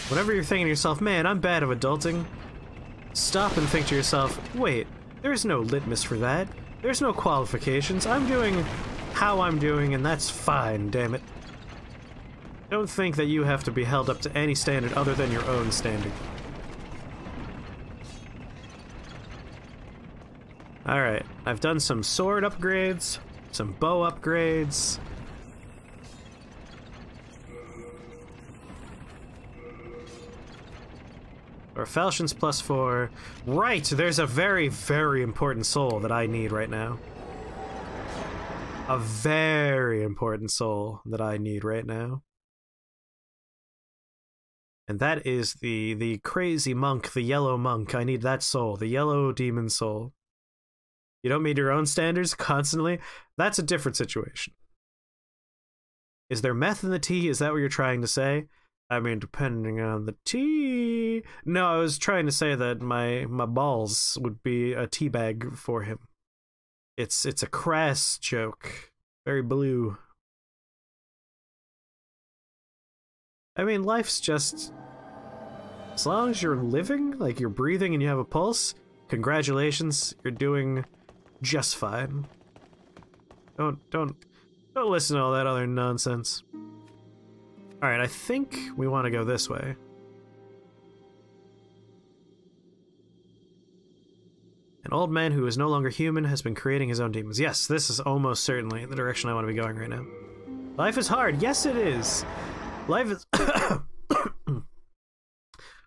Whenever you're thinking to yourself, man, I'm bad at adulting, stop and think to yourself, wait, there's no litmus for that. There's no qualifications. I'm doing how I'm doing, and that's fine, damn it. Don't think that you have to be held up to any standard other than your own standard. Alright, I've done some sword upgrades, some bow upgrades. Or falchions +4. Right, there's a very, very important soul that I need right now. A very important soul that I need right now. And that is the crazy monk, the yellow monk. I need that soul, the yellow demon soul. You don't meet your own standards constantly? That's a different situation. Is there meth in the tea? Is that what you're trying to say? I mean, depending on the tea... No, I was trying to say that my balls would be a tea bag for him. It's a crass joke. Very blue. I mean, life's just... As long as you're living, like you're breathing and you have a pulse, congratulations, you're doing just fine. Don't listen to all that other nonsense. Alright, I think we want to go this way. An old man who is no longer human has been creating his own demons. Yes, this is almost certainly the direction I want to be going right now. Life is hard. Yes, it is. Life is...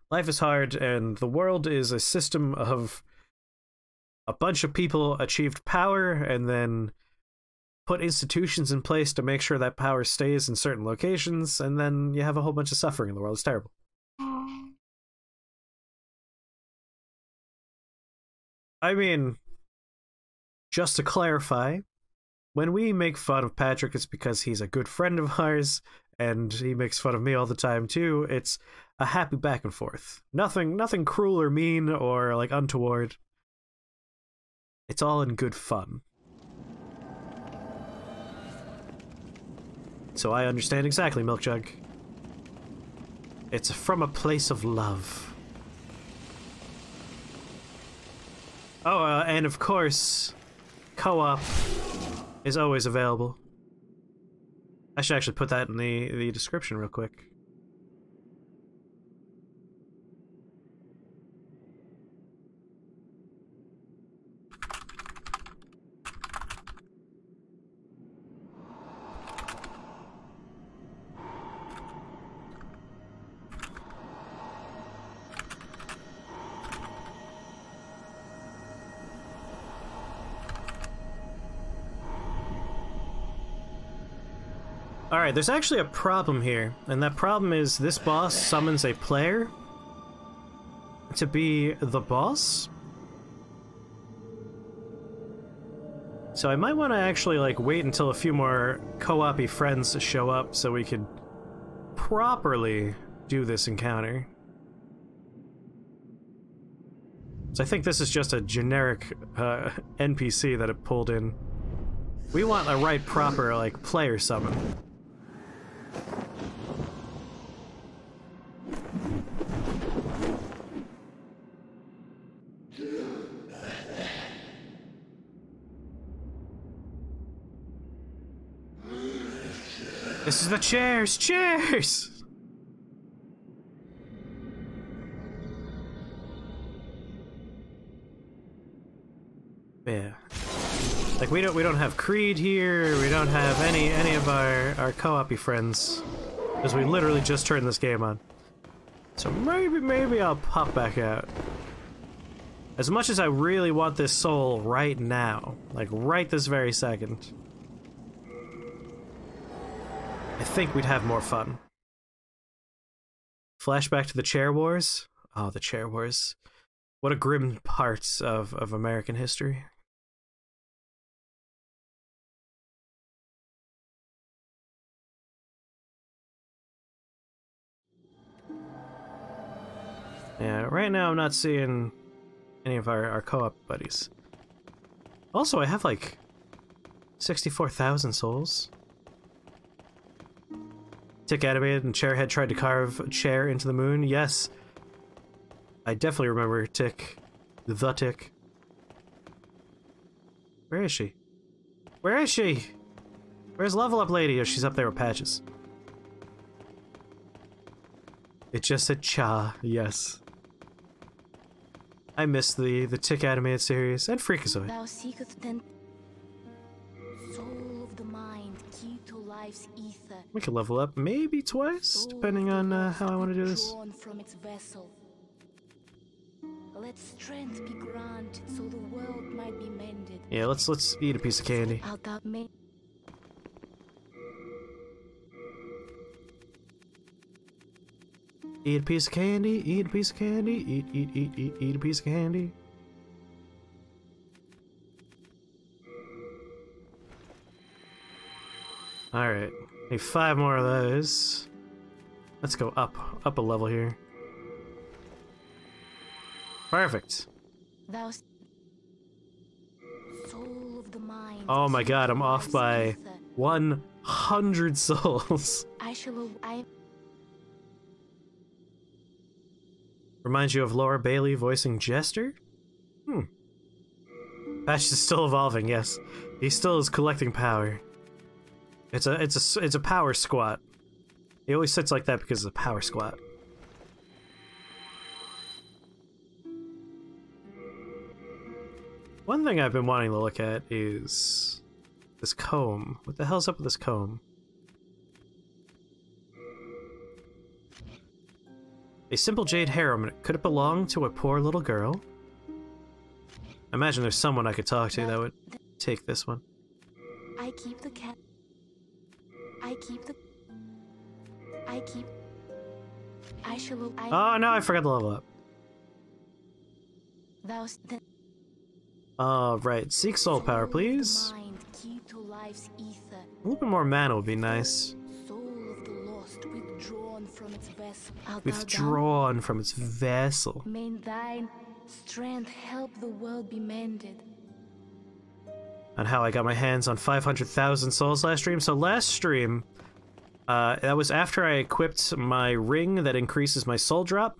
Life is hard, and the world is a system of a bunch of people achieved power and then put institutions in place to make sure that power stays in certain locations, and then you have a whole bunch of suffering in the world. It's terrible. I mean, just to clarify, when we make fun of Patrick, it's because he's a good friend of ours, and he makes fun of me all the time too. It's a happy back and forth. Nothing cruel or mean or like untoward. It's all in good fun. So I understand exactly, Milk Jug. It's from a place of love. Oh, and of course, co-op is always available. I should actually put that in the description real quick. Alright, there's actually a problem here, and that problem is this boss summons a player to be the boss. So I might want to actually like wait until a few more co-op-y friends show up so we could properly do this encounter. So I think this is just a generic NPC that it pulled in. We want a right proper like player summon. This is the chairs! Chairs! Yeah. Like we don't have Creed here, we don't have any of our co-op-y friends. Because we literally just turned this game on. So maybe I'll pop back out. As much as I really want this soul right now, like right this very second, I think we'd have more fun. Flashback to the chair wars? Oh, the chair wars. What a grim part of American history. Yeah, right now I'm not seeing any of our co-op buddies. Also, I have like 64,000 souls. Tick animated and Chairhead tried to carve a chair into the moon. Yes. I definitely remember Tick. The Tick. Where is she? Where is she? Where's Level Up Lady? Oh, she's up there with Patches. It just said Cha, yes. I missed the Tick animated series and Freakazoid. Thou seekest then soul of the mind, key to life's ether. We can level up maybe twice, depending on how I want to do this. Drawn from its vessel. Let strength be granted so the world might be mended. Yeah, let's eat a piece of candy. Eat a piece of candy, eat a piece of candy, eat a piece of candy. Alright, need 5 more of those. Let's go up a level here. Perfect. Soul of the mind, oh my god, I'm off by 100 souls. Reminds you of Laura Bailey voicing Jester? Patch is still evolving, yes. He still is collecting power. It's a power squat. He always sits like that because of the power squat. One thing I've been wanting to look at is this comb. What the hell's up with this comb? A simple jade harem. Could it belong to a poor little girl? I imagine there's someone I could talk to that would take this one. I keep the cat. I shall. Oh no, I forgot to level up. Right. Seek soul power, please. A little bit more mana would be nice. Withdrawn from its vessel. May thine strength help the world be mended. On how I got my hands on 500,000 souls last stream. So last stream, that was after I equipped my ring that increases my soul drop.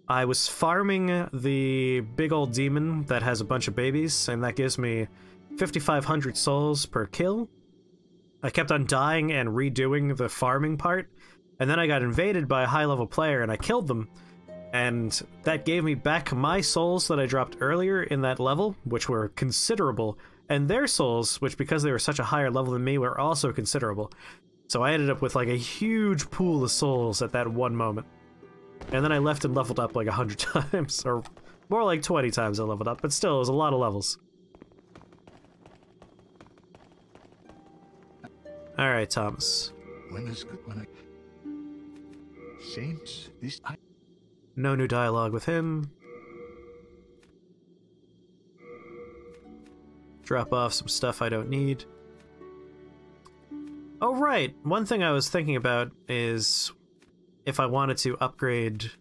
I was farming the big old demon that has a bunch of babies, and that gives me 5,500 souls per kill. I kept on dying and redoing the farming part, and then I got invaded by a high-level player and I killed them, and that gave me back my souls that I dropped earlier in that level, which were considerable, and their souls, which because they were such a higher level than me, were also considerable. So I ended up with like a huge pool of souls at that one moment. And then I left and leveled up like 100 times, or more like 20 times I leveled up, but still, it was a lot of levels. Alright, Thomas. When is good when I... Saints, this... No new dialogue with him. Drop off some stuff I don't need. Oh right, one thing I was thinking about is if I wanted to upgrade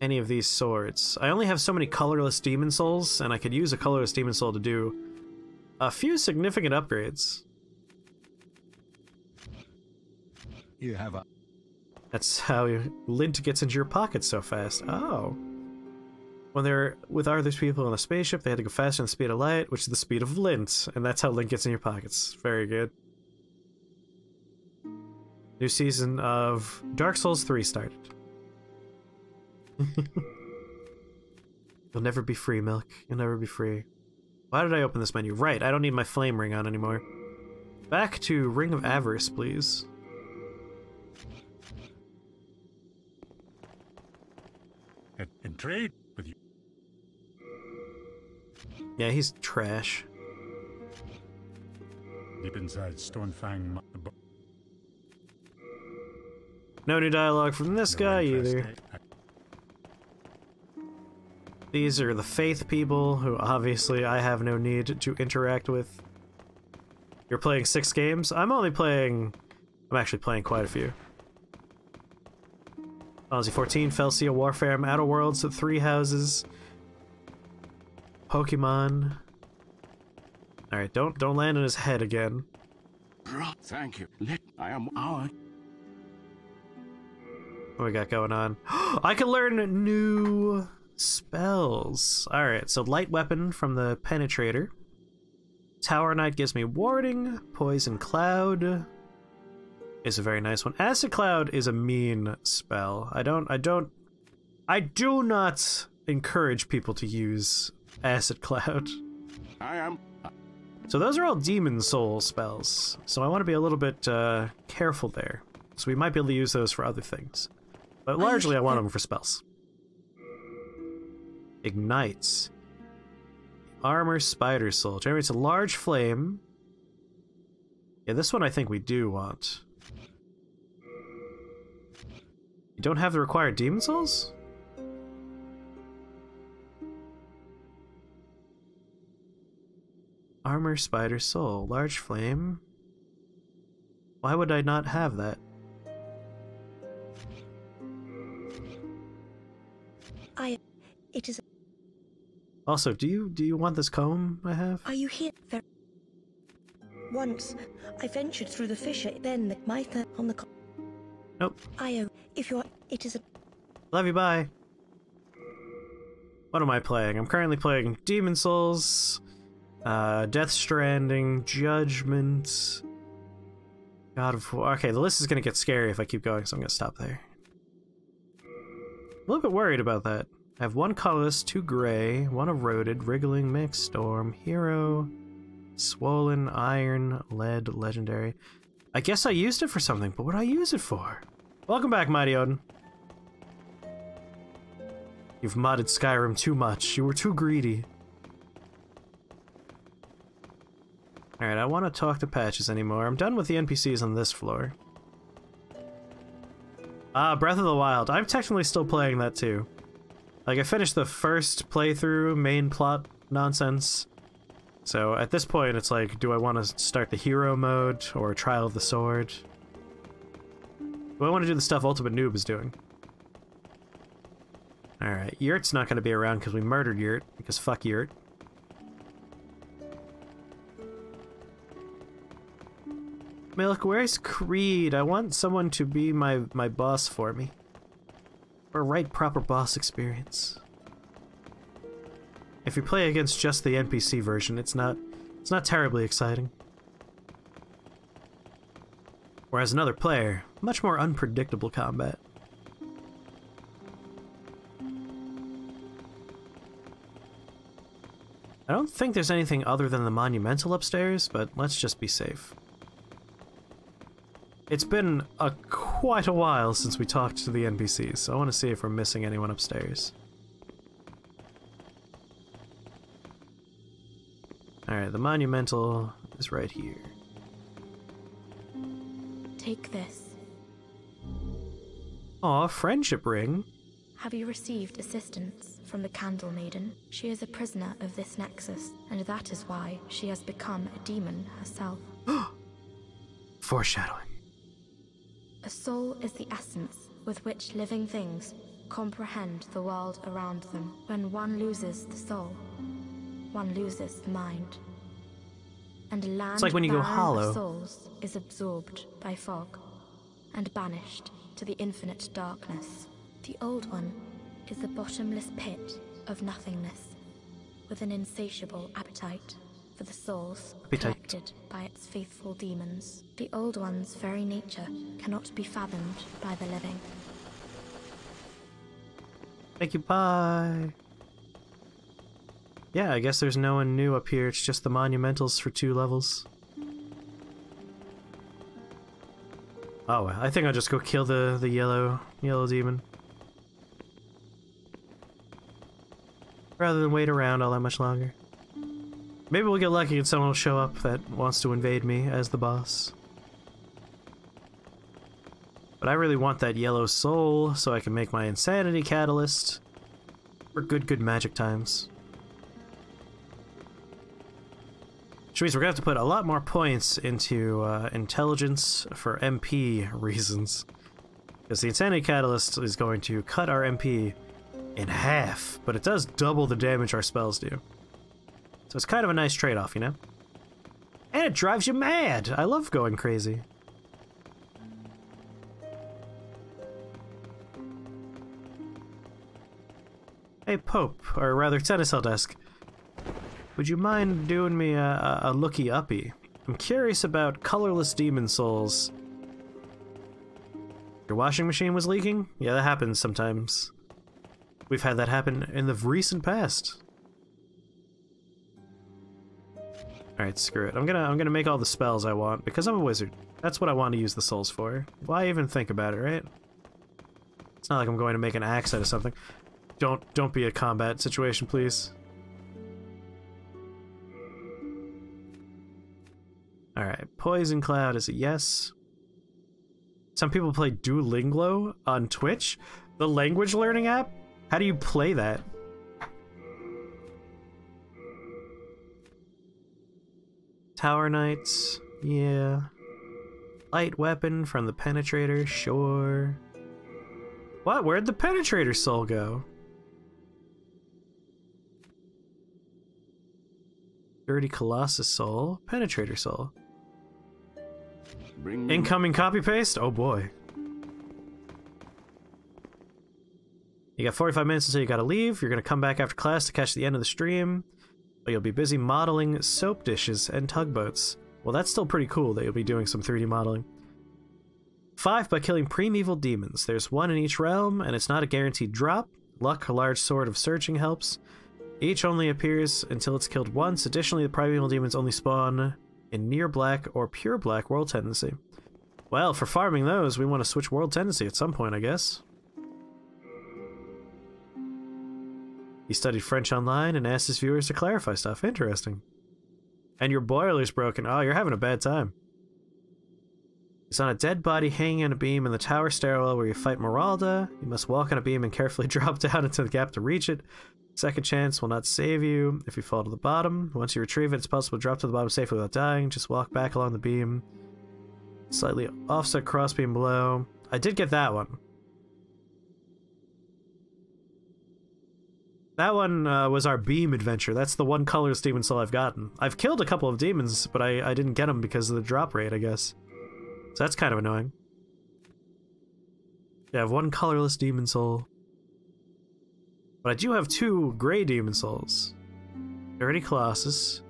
any of these swords. I only have so many colorless demon souls, and I could use a colorless demon soul to do a few significant upgrades. You have a... That's how lint gets into your pocket so fast. Oh. When they're with other people on a spaceship, they had to go faster than the speed of light, which is the speed of lint, and that's how lint gets in your pockets. Very good. New season of Dark Souls 3 started. You'll never be free, Milk. You'll never be free. Why did I open this menu? Right, I don't need my flame ring on anymore. Back to Ring of Avarice, please. And trade with you. Yeah, he's trash. Deep inside Stonefang... No new dialogue from this guy either. These are the Faith people, who obviously I have no need to interact with. You're playing 6 games? I'm actually playing quite a few. Ozzy 14, Felsia, Warfare, Outer Worlds, 3 Houses, Pokemon. Alright, don't land on his head again. Thank you. I am our... What we got going on? I can learn new spells. Alright, so light weapon from the Penetrator. Tower Knight gives me warding. Poison Cloud is a very nice one. Acid Cloud is a mean spell. I do not encourage people to use Acid Cloud. I am. So those are all Demon Soul spells. So I want to be a little bit careful there. So we might be able to use those for other things. But largely I want them for spells. Ignites. Armor Spider Soul. Generates a large flame. Yeah, this one I think we do want. You don't have the required Demon Souls? Armor Spider Soul. Large flame. Why would I not have that? It is. Also, do you want this comb I have? Are you here? Once, I ventured through the fissure, then my on the. Nope. If you're, it is a. Love you, bye. What am I playing? I'm currently playing Demon Souls, Death Stranding, Judgment, God of War. Okay, the list is gonna get scary if I keep going, so I'm gonna stop there. A little bit worried about that. I have one colorless, two gray, one eroded, wriggling, mixed, storm, hero, swollen, iron, lead, legendary. I guess I used it for something, but what did I use it for? Welcome back, Mighty Odin. You've modded Skyrim too much. You were too greedy. Alright, I want to talk to Patches anymore. I'm done with the NPCs on this floor. Breath of the Wild. I'm technically still playing that too. Like, I finished the first playthrough, main plot nonsense. So at this point, it's like, do I want to start the hero mode or Trial of the Sword? Do I want to do the stuff Ultimate Noob is doing? Alright, Yurt's not going to be around because we murdered Yurt, because fuck Yurt. Milk, where's Creed? I want someone to be my boss for me. Or right proper boss experience. If you play against just the NPC version, it's not terribly exciting. Whereas another player, much more unpredictable combat. I don't think there's anything other than the monumental upstairs, but let's just be safe. It's been quite a while since we talked to the NPCs, so I want to see if we're missing anyone upstairs. Alright, the monumental is right here. Take this. Aw, friendship ring. Have you received assistance from the Candle Maiden? She is a prisoner of this nexus, and that is why she has become a demon herself. Foreshadowing. A soul is the essence with which living things comprehend the world around them. When one loses the soul, one loses the mind. And a land it's like when you go barren hollow. of souls is absorbed by fog and banished to the infinite darkness. The old one is the bottomless pit of nothingness, with an insatiable appetite for the souls collected by its faithful demons. The old one's very nature cannot be fathomed by the living. Thank you, bye. Yeah, I guess there's no one new up here, it's just the monumentals for 2 levels. Oh, I think I'll just go kill the yellow demon. Rather than wait around all that much longer. Maybe we'll get lucky and someone will show up that wants to invade me as the boss. But I really want that yellow soul so I can make my insanity catalyst for good magic times. Which means we're gonna have to put a lot more points into intelligence for MP reasons. Because the insanity catalyst is going to cut our MP in half, but it does double the damage our spells do. So it's kind of a nice trade-off, you know? And it drives you mad! I love going crazy. Hey, Pope, or rather, Tennisel Desk. Would you mind doing me a looky-uppy? I'm curious about colorless demon souls. Your washing machine was leaking? Yeah, that happens sometimes. We've had that happen in the recent past. Alright, screw it. I'm gonna make all the spells I want, because I'm a wizard. That's what I want to use the souls for. Why even think about it, right? It's not like I'm going to make an axe out of something. Don't be a combat situation, please. Alright, Poison Cloud is a yes. Some people play Duolingo on Twitch. The language learning app? How do you play that? Tower Knights, yeah. Light weapon from the Penetrator, sure. What? Where'd the Penetrator soul go? Dirty Colossus soul, Penetrator soul. Incoming copy paste? Oh boy. You got 45 minutes until you gotta leave. You're gonna come back after class to catch the end of the stream. But you'll be busy modeling soap dishes and tugboats. Well, that's still pretty cool that you'll be doing some 3D modeling. 5 by killing primeval demons. There's 1 in each realm, and it's not a guaranteed drop. Luck, a large sword of searching helps. Each only appears until it's killed once. Additionally, the primeval demons only spawn in near black or pure black world tendency. Well, for farming those, we want to switch world tendency at some point, I guess. He studied French online and asked his viewers to clarify stuff. Interesting. And your boiler's broken. Oh, you're having a bad time. He's on a dead body hanging on a beam in the tower stairwell where you fight Meralda. You must walk on a beam and carefully drop down into the gap to reach it. Second chance will not save you if you fall to the bottom. Once you retrieve it, it's possible to drop to the bottom safely without dying. Just walk back along the beam. Slightly offset crossbeam below. I did get that one. That one was our beam adventure. That's the one colorless demon soul I've gotten. I've killed a couple of demons, but I didn't get them because of the drop rate, I guess. So that's kind of annoying. Yeah, I have 1 colorless demon soul. But I do have 2 gray demon souls. Dirty Colossus.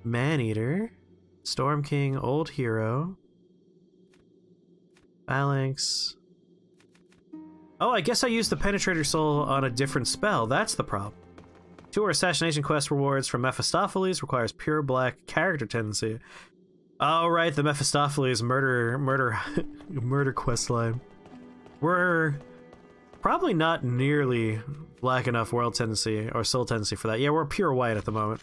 Maneater. Storm King, Old Hero. Phalanx. Oh, I guess I used the Penetrator Soul on a different spell. That's the problem. 2 Assassination Quest rewards from Mephistopheles requires pure black character tendency. Oh, right, the Mephistopheles murder quest line. We're probably not nearly black enough world tendency or soul tendency for that. Yeah, we're pure white at the moment.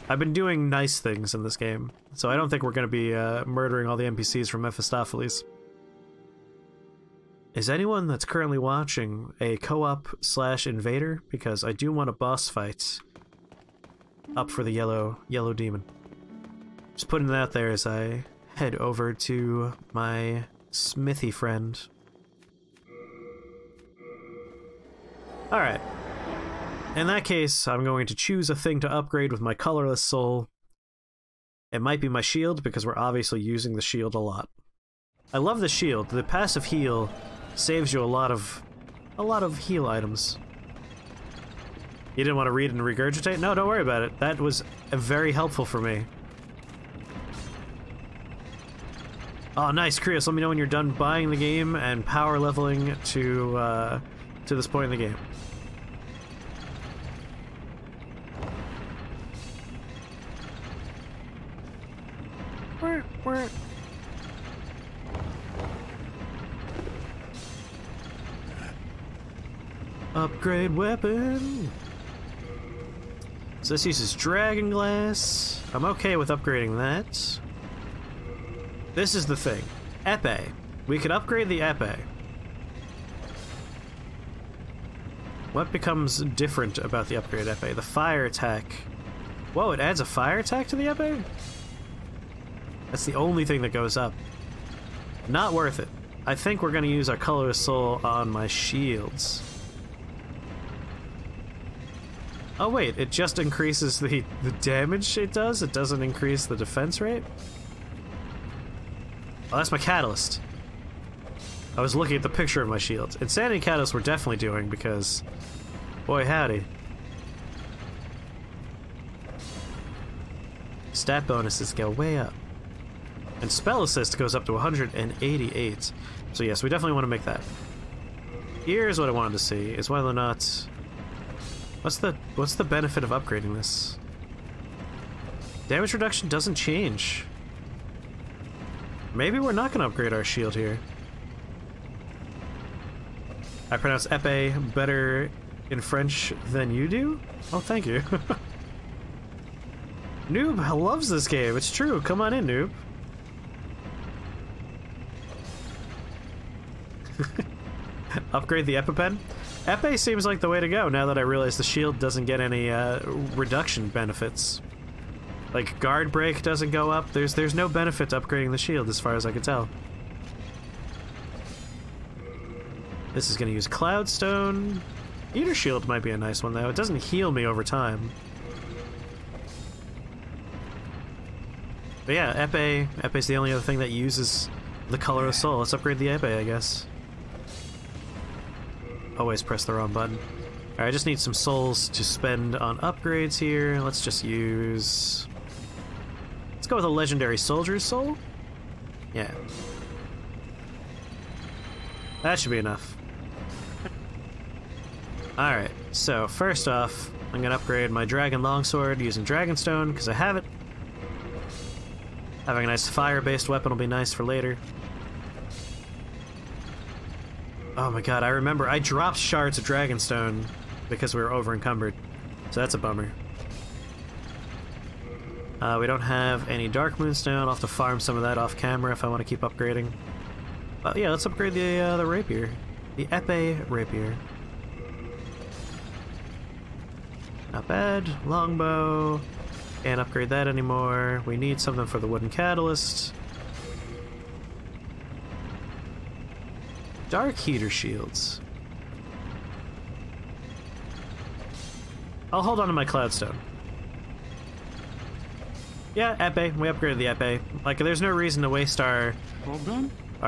I've been doing nice things in this game, so I don't think we're going to be murdering all the NPCs from Mephistopheles. Is anyone that's currently watching a co-op / invader? Because I do want a boss fight up for the yellow demon. Just putting it out there as I head over to my smithy friend. Alright. In that case, I'm going to choose a thing to upgrade with my colorless soul. It might be my shield, because we're obviously using the shield a lot. I love the shield. The passive heal saves you a lot of heal items. You didn't want to read and regurgitate? No, don't worry about it. That was very helpful for me. Oh, nice, Krios. Let me know when you're done buying the game and power leveling to this point in the game. Upgrade weapon. So this uses Dragon Glass. I'm okay with upgrading that. This is the thing. Epee. We could upgrade the Epee. What becomes different about the upgrade Epee? The fire attack. Whoa, it adds a fire attack to the Epee? That's the only thing that goes up. Not worth it. I think we're going to use our colorless soul on my shields. Oh wait, it just increases the damage it does? It doesn't increase the defense rate? Oh, that's my catalyst. I was looking at the picture of my shield. Insanity Catalyst we're definitely doing because Boy, howdy. Stat bonuses go way up. And spell assist goes up to 188. So yes, we definitely want to make that. Here's what I wanted to see, is whether or not... What's the benefit of upgrading this? Damage reduction doesn't change. Maybe we're not going to upgrade our shield here. I pronounce épée better in French than you do? Oh, thank you. Noob loves this game. It's true. Come on in, Noob. Upgrade the EpiPen? Épée seems like the way to go now that I realize the shield doesn't get any reduction benefits. Like, guard break doesn't go up. There's no benefit to upgrading the shield as far as I can tell. This is going to use Cloudstone. Eater Shield might be a nice one, though. It doesn't heal me over time. But yeah, épée. Épée's the only other thing that uses the color of soul. Let's upgrade the épée, I guess. Always press the wrong button. Alright, I just need some souls to spend on upgrades here. Let's just use... Let's go with a legendary soldier's soul. Yeah. That should be enough. Alright, so first off, I'm gonna upgrade my dragon longsword using Dragonstone, because I have it. Having a nice fire-based weapon will be nice for later. Oh my god, I remember I dropped shards of Dragonstone because we were over-encumbered. So that's a bummer. We don't have any Dark Moonstone. I'll have to farm some of that off camera if I want to keep upgrading. But yeah, let's upgrade the rapier. The épée rapier. Not bad. Longbow. Can't upgrade that anymore. We need something for the wooden catalyst. Dark heater shields. I'll hold on to my Cloudstone. Yeah, épée. We upgraded the épée. Like, there's no reason to waste our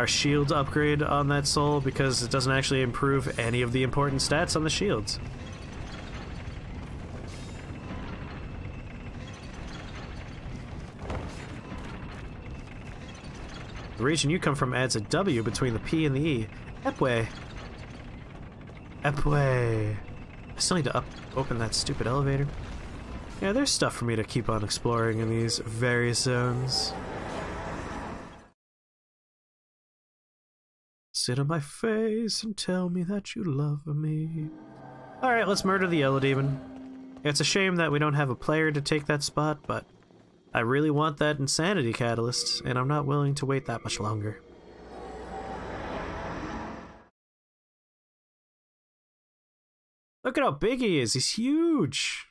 shield upgrade on that soul because it doesn't actually improve any of the important stats on the shields. The region you come from adds a W between the P and the E. Epway. Epway. I still need to open that stupid elevator. Yeah, there's stuff for me to keep on exploring in these various zones. Sit on my face and tell me that you love me. Alright, let's murder the Yellow Demon. It's a shame that we don't have a player to take that spot, but I really want that insanity catalyst, and I'm not willing to wait that much longer. Look at how big he is. He's huge.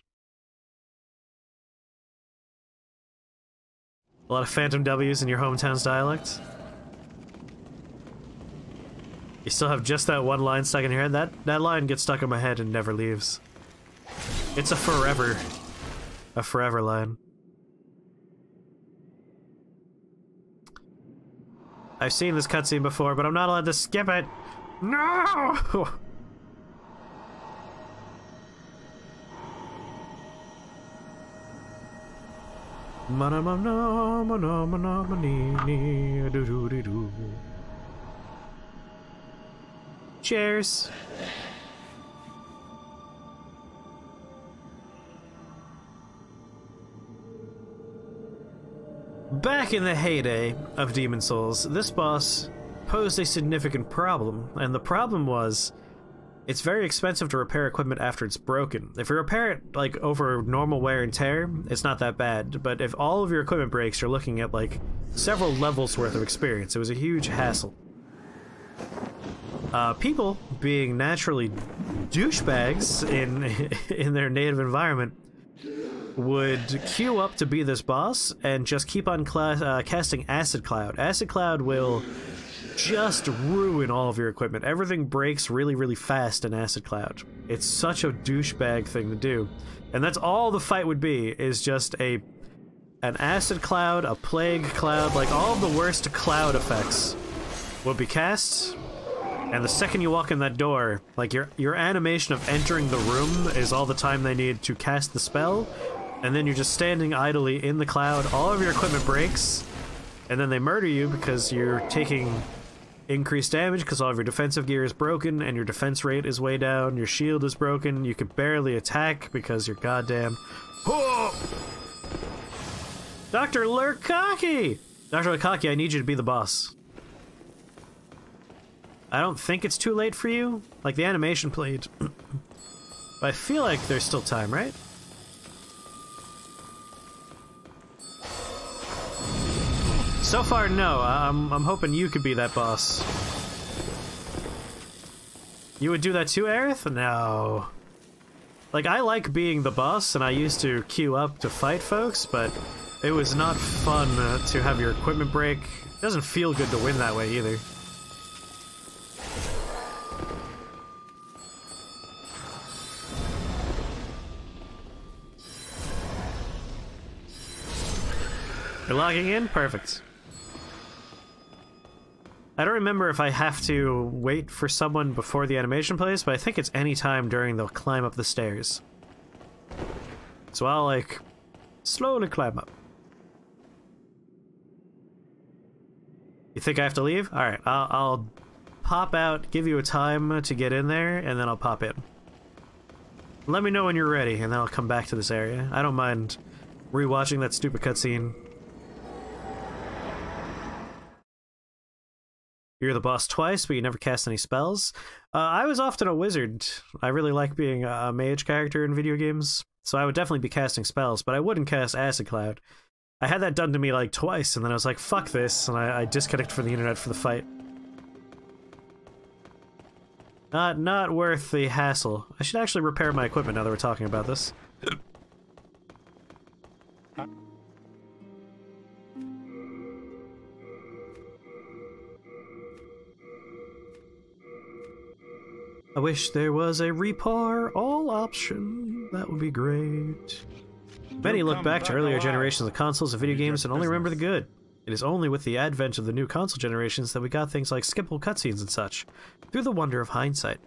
A lot of Phantom W's in your hometown's dialect. You still have just that one line stuck in your head. That line gets stuck in my head and never leaves. It's a forever line. I've seen this cutscene before, but I'm not allowed to skip it. No! Cheers. Back in the heyday of Demon Souls, this boss posed a significant problem, and the problem was it's very expensive to repair equipment after it's broken. If you repair it like over normal wear and tear, it's not that bad, but if all of your equipment breaks, you're looking at like several levels worth of experience. It was a huge hassle. People, being naturally douchebags in their native environment, would queue up to be this boss and just keep on casting Acid Cloud. Acid Cloud will just ruin all of your equipment. Everything breaks really, really fast in Acid Cloud. It's such a douchebag thing to do. And that's all the fight would be, is just an Acid Cloud, a Plague Cloud, like all of the worst cloud effects would be cast, And the second you walk in that door, like your animation of entering the room is all the time they need to cast the spell, and then you're just standing idly in the cloud, all of your equipment breaks, and then they murder you because you're taking increased damage because all of your defensive gear is broken and your defense rate is way down, your shield is broken, you could barely attack because you're goddamn... Oh! Dr. Lurkaki! Dr. Lurkaki, I need you to be the boss. I don't think it's too late for you. Like, the animation played. But I feel like there's still time, right? So far, no. I'm hoping you could be that boss. You would do that too, Aerith? No. Like, I like being the boss, and I used to queue up to fight folks, but it was not fun to have your equipment break. It doesn't feel good to win that way, either. You're logging in? Perfect. I don't remember if I have to wait for someone before the animation plays, but I think it's any time during the climb up the stairs. So I'll, like, slowly climb up. You think I have to leave? Alright, I'll pop out, give you a time to get in there, and then I'll pop in. Let me know when you're ready, and then I'll come back to this area. I don't mind rewatching that stupid cutscene. You're the boss twice, but you never cast any spells. I was often a wizard. I really like being a mage character in video games, so I would definitely be casting spells, but I wouldn't cast Acid Cloud. I had that done to me like twice, and then I was like, fuck this, and I disconnected from the internet for the fight. Not worth the hassle. I should actually repair my equipment now that we're talking about this. I wish there was a repair all option. That would be great. Many look back to earlier generations of consoles and video games and only remember the good. It is only with the advent of the new console generations that we got things like skippable cutscenes and such, through the wonder of hindsight.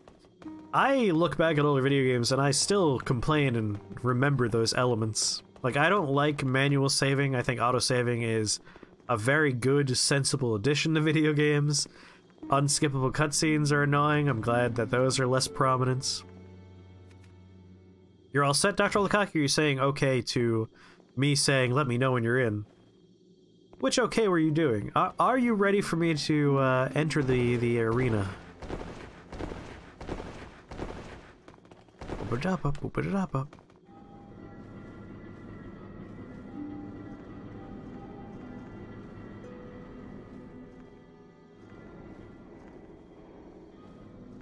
I look back at older video games and I still complain and remember those elements. Like, I don't like manual saving. I think autosaving is a very good, sensible addition to video games. Unskippable cutscenes are annoying. I'm glad that those are less prominent. You're all set, Dr. Lukaki? Are you saying okay to me saying, let me know when you're in? Which okay were you doing? Are you ready for me to enter the arena? Open it up, open it up.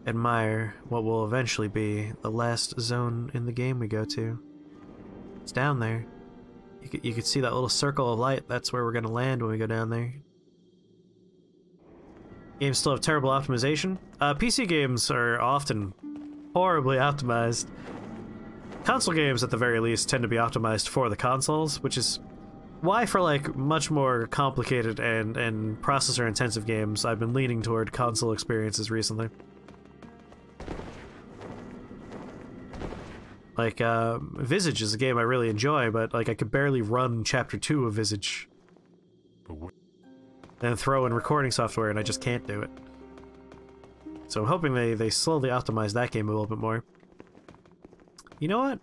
Admire what will eventually be the last zone in the game we go to. It's down there. You could see that little circle of light. That's where we're gonna land when we go down there. Games still have terrible optimization. PC games are often horribly optimized. Console games, at the very least, tend to be optimized for the consoles, which is why for like much more complicated and processor-intensive games, I've been leaning toward console experiences recently. Like, Visage is a game I really enjoy, but, like, I could barely run Chapter 2 of Visage. And throw in recording software, and I just can't do it. So I'm hoping they slowly optimize that game a little bit more. You know what?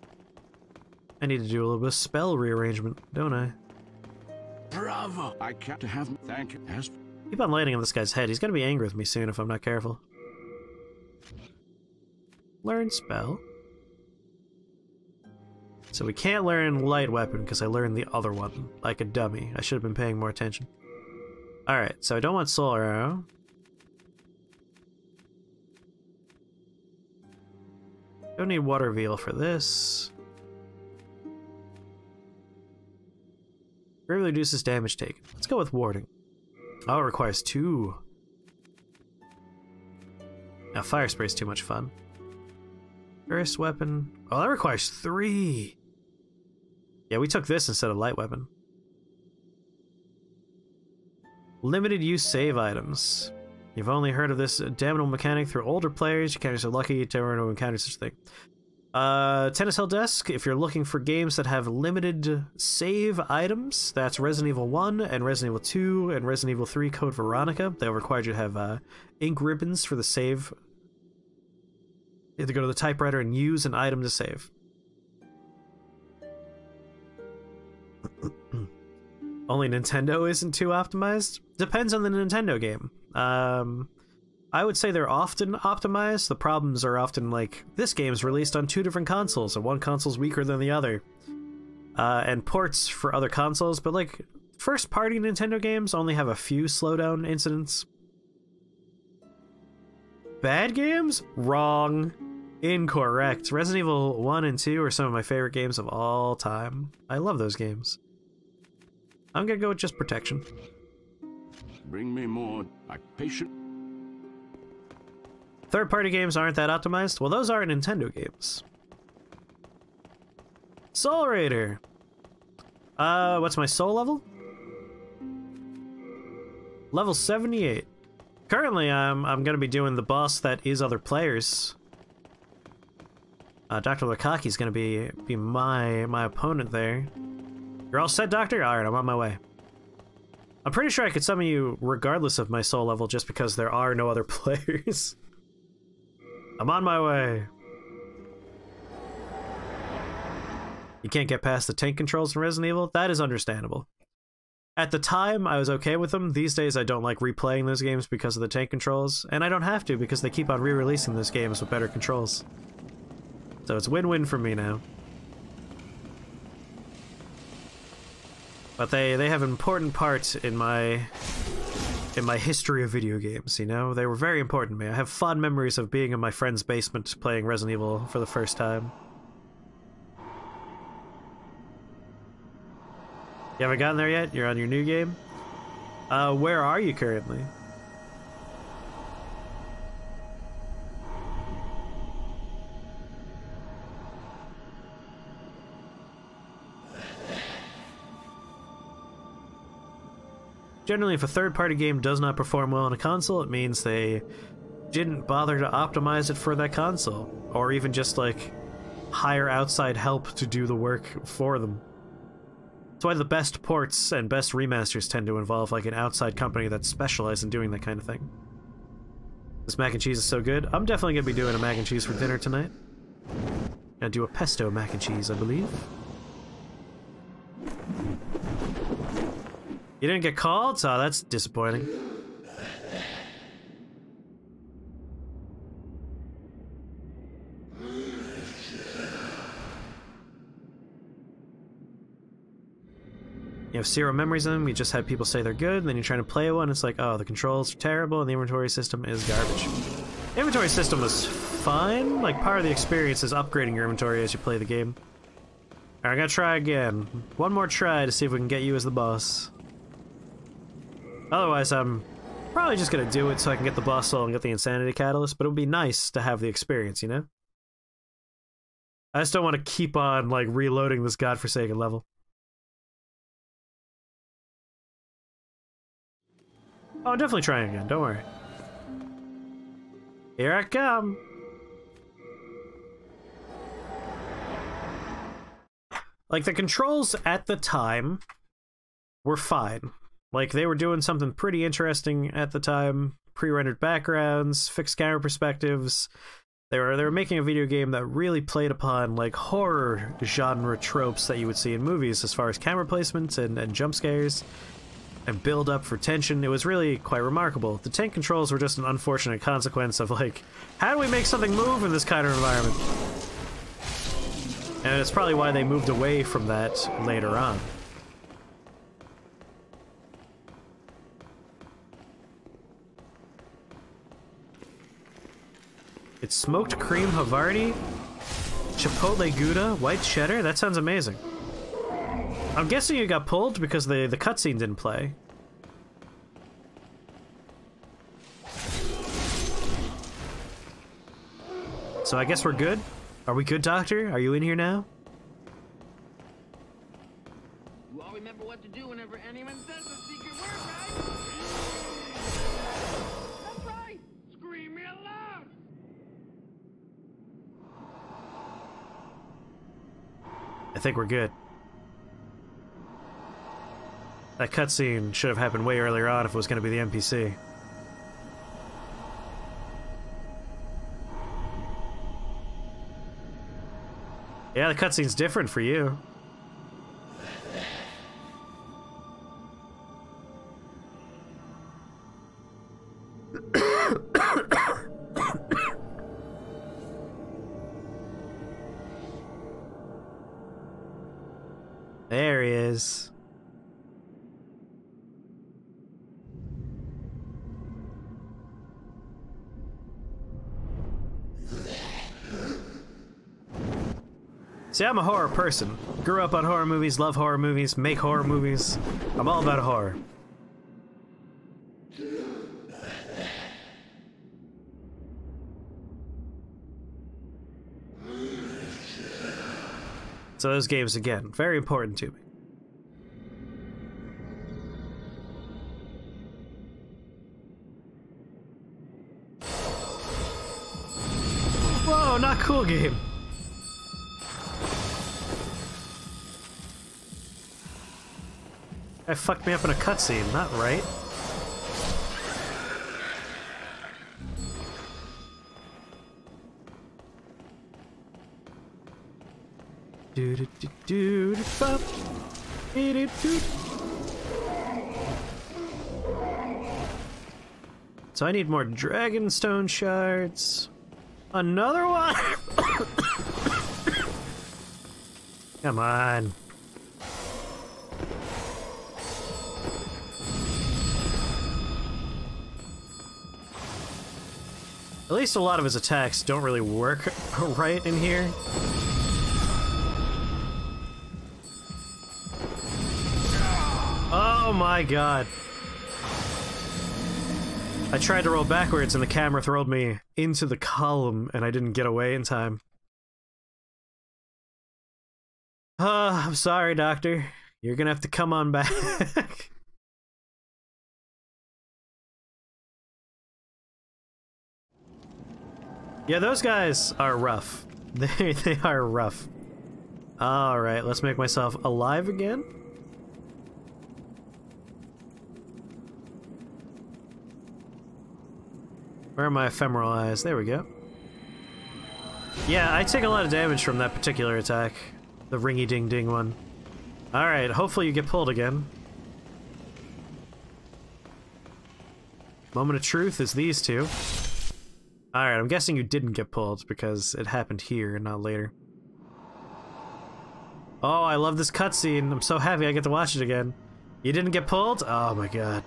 I need to do a little bit of spell rearrangement, don't I? Bravo! I can't have... Thank you. Yes. Keep on landing on this guy's head. He's gonna be angry with me soon if I'm not careful. Learn spell. So we can't learn light weapon because I learned the other one like a dummy. I should have been paying more attention. Alright, so I don't want soul arrow. Don't need water veil for this. Greatly reduces damage taken. Let's go with warding. Oh, it requires 2. Now fire spray is too much fun. First weapon. Oh, that requires 3. Yeah, we took this instead of light weapon. Limited use save items. You've only heard of this damnable mechanic through older players. You can't be so lucky to ever encounter such a thing. Tennis Hill Desk, if you're looking for games that have limited save items, that's Resident Evil 1 and Resident Evil 2 and Resident Evil 3 Code Veronica. They'll require you to have ink ribbons for the save. You have to go to the typewriter and use an item to save. Only Nintendo isn't too optimized? Depends on the Nintendo game. I would say they're often optimized. The problems are often like, this game's released on 2 different consoles, and one console's weaker than the other. And ports for other consoles, but like, first-party Nintendo games only have a few slowdown incidents. Bad games? Wrong. Incorrect. Resident Evil 1 and 2 are some of my favorite games of all time. I love those games. I'm gonna go with just protection. Bring me more, like patient. Third-party games aren't that optimized? Well, those are Nintendo games. Soul Raider! What's my soul level? Level 78. Currently, I'm gonna be doing the boss that is other players. Dr. Lukaki's gonna be my opponent there. You're all set, Doctor? Alright, I'm on my way. I'm pretty sure I could summon you regardless of my soul level just because there are no other players. I'm on my way. You can't get past the tank controls in Resident Evil? That is understandable. At the time, I was okay with them. These days, I don't like replaying those games because of the tank controls, and I don't have to because they keep on re-releasing those games with better controls. So it's win-win for me now. But they have an important part in my history of video games, you know? They were very important to me. I have fond memories of being in my friend's basement playing Resident Evil for the first time. You haven't gotten there yet? You're on your new game? Where are you currently? Generally, if a third-party game does not perform well on a console, it means they didn't bother to optimize it for that console, or even just, like, hire outside help to do the work for them. That's why the best ports and best remasters tend to involve, like, an outside company that specializes in doing that kind of thing. This mac and cheese is so good. I'm definitely gonna be doing a mac and cheese for dinner tonight. Gonna do a pesto mac and cheese, I believe. You didn't get called? Oh, that's disappointing. You have 0 memories in them, you just had people say they're good, and then you're trying to play one, it's like, oh, the controls are terrible, and the inventory system is garbage. The inventory system was fine. Like, part of the experience is upgrading your inventory as you play the game. Alright, I'm gonna try again. One more try to see if we can get you as the boss. Otherwise, I'm probably just gonna do it so I can get the boss soul and get the insanity catalyst, but it would be nice to have the experience, you know? I just don't want to keep on, like, reloading this godforsaken level. Oh, I'm definitely trying again, don't worry. Here I come! Like, the controls at the time were fine. Like, they were doing something pretty interesting at the time. Pre-rendered backgrounds, fixed camera perspectives. They were making a video game that really played upon, like, horror genre tropes that you would see in movies as far as camera placement and jump scares and build up for tension. It was really quite remarkable. The tank controls were just an unfortunate consequence of, like, how do we make something move in this kind of environment? And it's probably why they moved away from that later on. It's smoked cream Havarti, chipotle Gouda, white cheddar? That sounds amazing. I'm guessing you got pulled because the cutscene didn't play. So I guess we're good? Are we good, Doctor? Are you in here now? You all remember what to do whenever anyone says a secret word, right? That's think we're good. That cutscene should have happened way earlier on if it was going to be the NPC. Yeah, the cutscene's different for you. There he is. See, I'm a horror person. Grew up on horror movies, love horror movies, make horror movies. I'm all about horror. So those games, again, very important to me. Whoa, not cool game. That fucked me up in a cutscene, not right. Do do do do do bop. Do do do. So I need more Dragonstone shards. Another one. Come on. At least a lot of his attacks don't really work right in here. Oh my god. I tried to roll backwards and the camera throwed me into the column and I didn't get away in time. I'm sorry, Doctor. You're gonna have to come on back. Yeah, those guys are rough. They are rough. Alright, let's make myself alive again. Where are my ephemeral eyes? There we go. Yeah, I take a lot of damage from that particular attack. The ringy-ding-ding one. Alright, hopefully you get pulled again. Moment of truth is these two. Alright, I'm guessing you didn't get pulled because it happened here and not later. Oh, I love this cutscene. I'm so happy I get to watch it again. You didn't get pulled? Oh my god.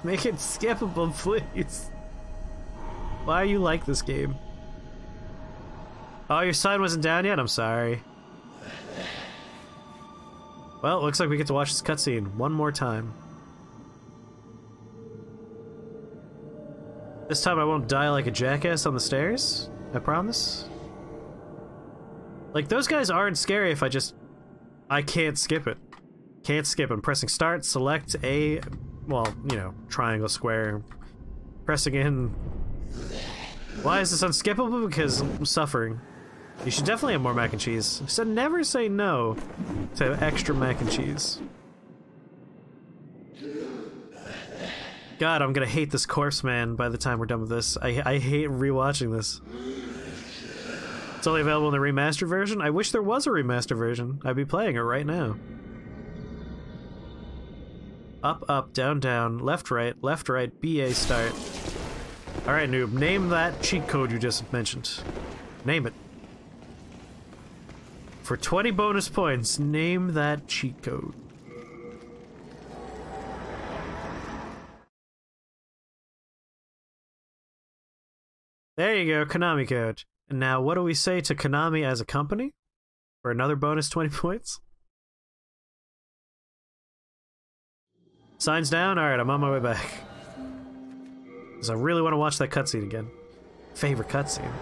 Make it skippable, please. Why are you like this game? Oh, your sign wasn't down yet? I'm sorry. Well, looks like we get to watch this cutscene one more time. This time I won't die like a jackass on the stairs. I promise. Like, those guys aren't scary if I can't skip it. Can't skip. I'm pressing start, select A, well, you know, triangle, square. Pressing in. Why is this unskippable? Because I'm suffering. You should definitely have more mac and cheese. I said never say no to extra mac and cheese. God, I'm gonna hate this corpse man by the time we're done with this. I hate rewatching this. It's only available in the remastered version? I wish there was a remastered version. I'd be playing it right now. Up, up, down, down, left, right, BA start. Alright, noob, name that cheat code you just mentioned. Name it. For 20 bonus points, name that cheat code. There you go, Konami code. And now, what do we say to Konami as a company? For another bonus 20 points? Signs down? Alright, I'm on my way back. Because I really want to watch that cutscene again. Favorite cutscene.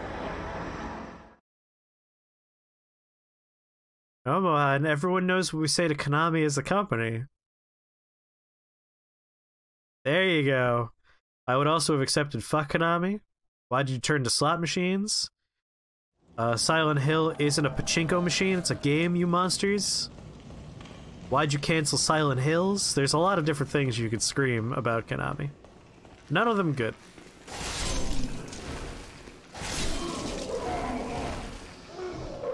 Come on, everyone knows what we say to Konami as a company. There you go. I would also have accepted fuck Konami. Why'd you turn to slot machines? Silent Hill isn't a pachinko machine, it's a game, you monsters. Why'd you cancel Silent Hills? There's a lot of different things you could scream about Konami. None of them good.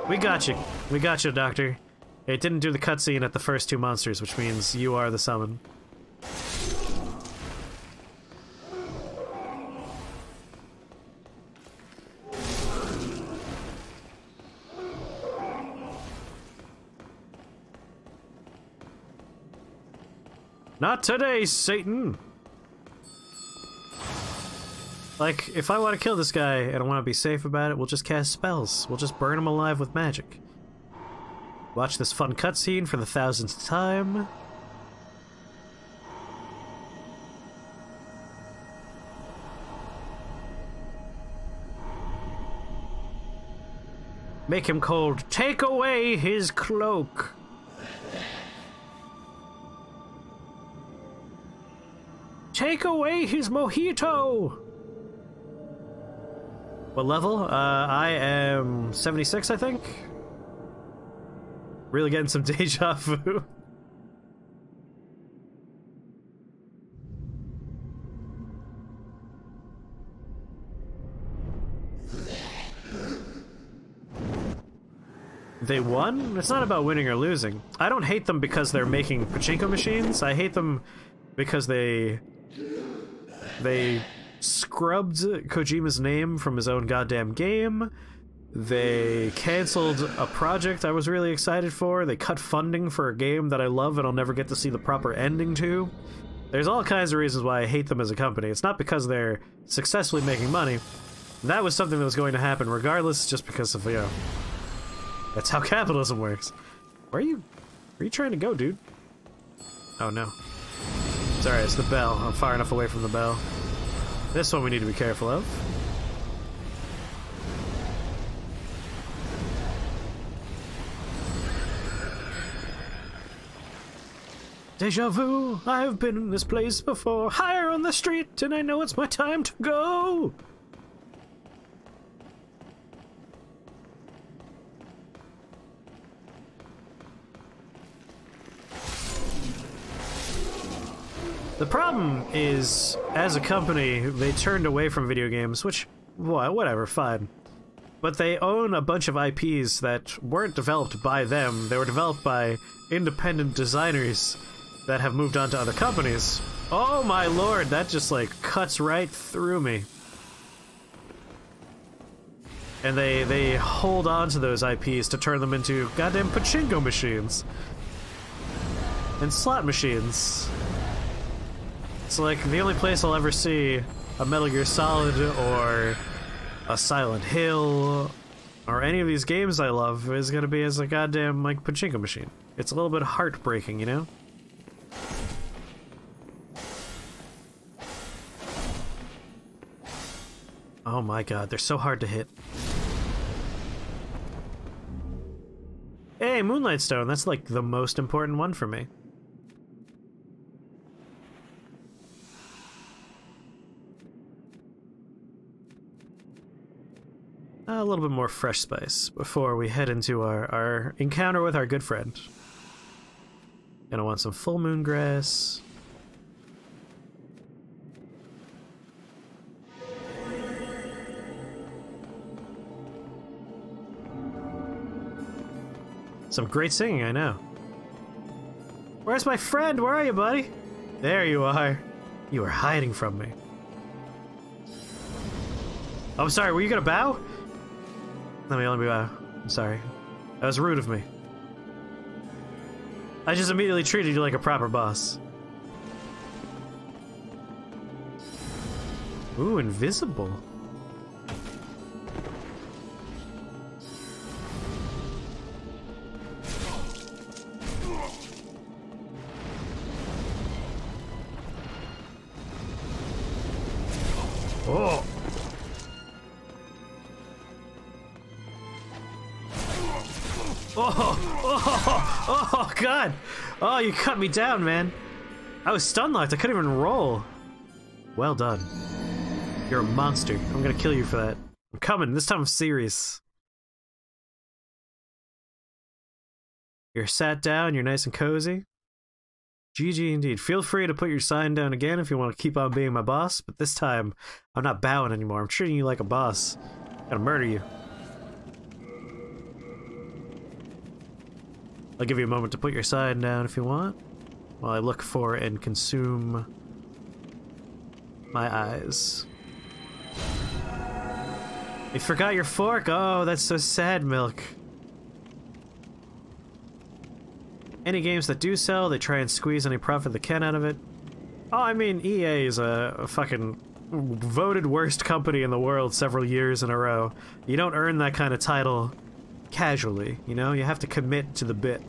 We got you. We got you, Doctor. It didn't do the cutscene at the first two monsters, which means you are the summon. Not today, Satan! Like, if I want to kill this guy and I want to be safe about it, we'll just cast spells. We'll just burn him alive with magic. Watch this fun cutscene for the 1000th time. Make him cold. Take away his cloak! Take away his mojito! What level? I am 76, I think? Really getting some deja vu. They won? It's not about winning or losing. I don't hate them because they're making pachinko machines. I hate them because they scrubbed Kojima's name from his own goddamn game. They canceled a project I was really excited for. They cut funding for a game that I love and I'll never get to see the proper ending to. There's all kinds of reasons why I hate them as a company. It's not because they're successfully making money. That was something that was going to happen regardless, just because of, you know, that's how capitalism works. Where are you trying to go, dude? Oh no. Sorry, it's the bell. I'm far enough away from the bell. This one we need to be careful of. Deja vu, I've been in this place before. Higher on the street, and I know it's my time to go. The problem is, as a company, they turned away from video games, which, whatever, fine. But they own a bunch of IPs that weren't developed by them. They were developed by independent designers that have moved on to other companies. Oh my lord, that just like cuts right through me. And they hold on to those IPs to turn them into goddamn pachinko machines. And slot machines. It's like the only place I'll ever see a Metal Gear Solid or a Silent Hill or any of these games I love is gonna be as a goddamn like pachinko machine. It's a little bit heartbreaking, you know? Oh my god, they're so hard to hit. Hey, Moonlight Stone, that's like the most important one for me. A little bit more fresh spice before we head into our encounter with our good friend. Gonna want some full moon grass. Some great singing, I know. Where's my friend? Where are you, buddy? There you are. You are hiding from me. Oh, I'm sorry, were you gonna bow? Let me bow. I'm sorry. That was rude of me. I just immediately treated you like a proper boss. Ooh, invisible. Oh! Oh, God! Oh, you cut me down, man. I was stun locked. I couldn't even roll. Well done. You're a monster. I'm gonna kill you for that. I'm coming. This time I'm serious. You're sat down, you're nice and cozy. GG indeed. Feel free to put your sign down again if you want to keep on being my boss, but this time, I'm not bowing anymore. I'm treating you like a boss. I'm gonna murder you. I'll give you a moment to put your sign down if you want, while I look for and consume my eyes. You forgot your fork? Oh, that's so sad, Milk. Any games that do sell, they try and squeeze any profit they can out of it. Oh, I mean, EA is a fucking voted worst company in the world several years in a row. You don't earn that kind of title casually, you know? You have to commit to the bit.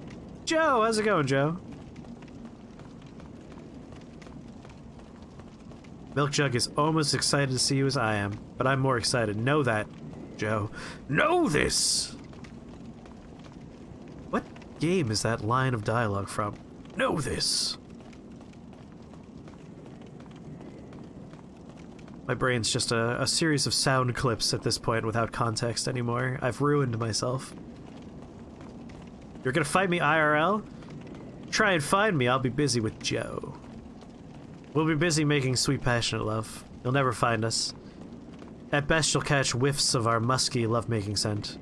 Joe, how's it going, Joe? Milk Jug is almost excited to see you as I am, but I'm more excited. Know that, Joe. Know this! What game is that line of dialogue from? Know this! My brain's just a series of sound clips at this point without context anymore. I've ruined myself. You're gonna fight me IRL? Try and find me, I'll be busy with Joe. We'll be busy making sweet passionate love. You'll never find us. At best you'll catch whiffs of our musky lovemaking scent.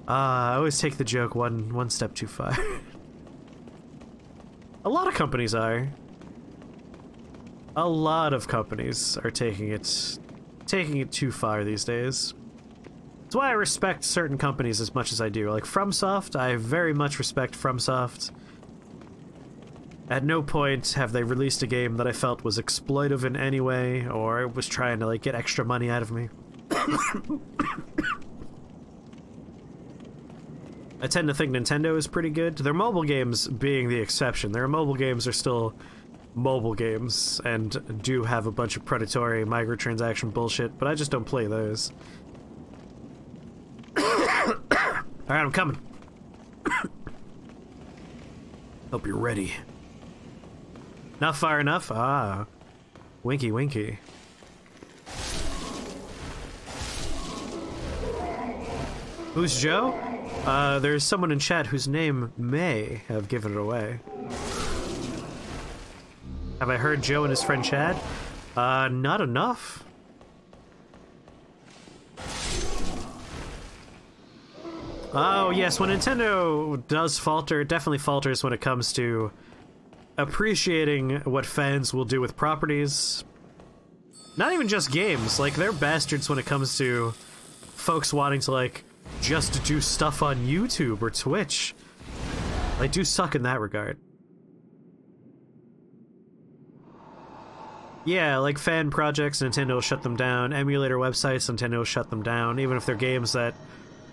I always take the joke one step too far. A lot of companies are. A lot of companies are taking it too far these days. That's why I respect certain companies as much as I do. Like FromSoft, I very much respect FromSoft. At no point have they released a game that I felt was exploitive in any way, or was trying to like get extra money out of me. I tend to think Nintendo is pretty good. Their mobile games being the exception. Their mobile games are still mobile games and do have a bunch of predatory microtransaction bullshit, but I just don't play those. Alright, I'm coming. Hope you're ready. Not far enough? Ah. Winky winky. Who's Joe? There's someone in chat whose name may have given it away. Have I heard Joe and his friend Chad? Not enough. Oh yes, when Nintendo does falter, it definitely falters when it comes to appreciating what fans will do with properties. Not even just games, like they're bastards when it comes to folks wanting to like just do stuff on YouTube or Twitch. They do suck in that regard. Yeah, like fan projects, Nintendo will shut them down. Emulator websites, Nintendo will shut them down, even if they're games that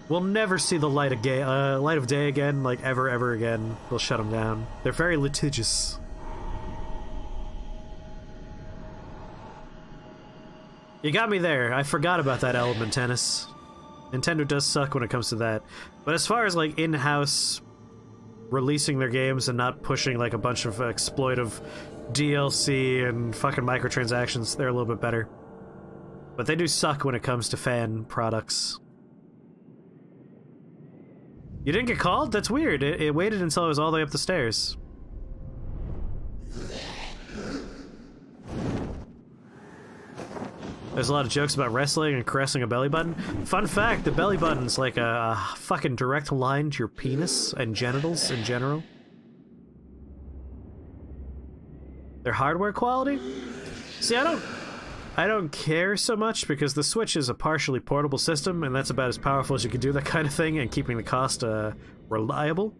will never see the light of day again, like ever again. They'll shut them down. They're very litigious. You got me there. I forgot about that element, Tennis. Nintendo does suck when it comes to that. But as far as like in-house releasing their games and not pushing like a bunch of exploitive DLC and fucking microtransactions, they're a little bit better. But they do suck when it comes to fan products. You didn't get called? That's weird. It waited until I was all the way up the stairs. There's a lot of jokes about wrestling and caressing a belly button. Fun fact, the belly button's like a fucking direct line to your penis and genitals in general. Their hardware quality? See, I don't care so much because the Switch is a partially portable system and that's about as powerful as you can do that kind of thing and keeping the cost reliable.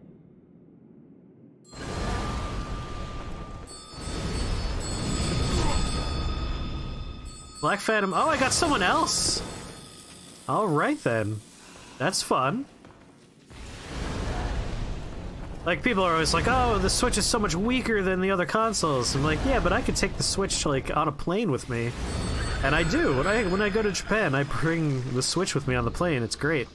Black Phantom. Oh, I got someone else! Alright then. That's fun. Like, people are always like, oh, the Switch is so much weaker than the other consoles. I'm like, yeah, but I could take the Switch, like, on a plane with me. And I do. When I go to Japan, I bring the Switch with me on the plane. It's great.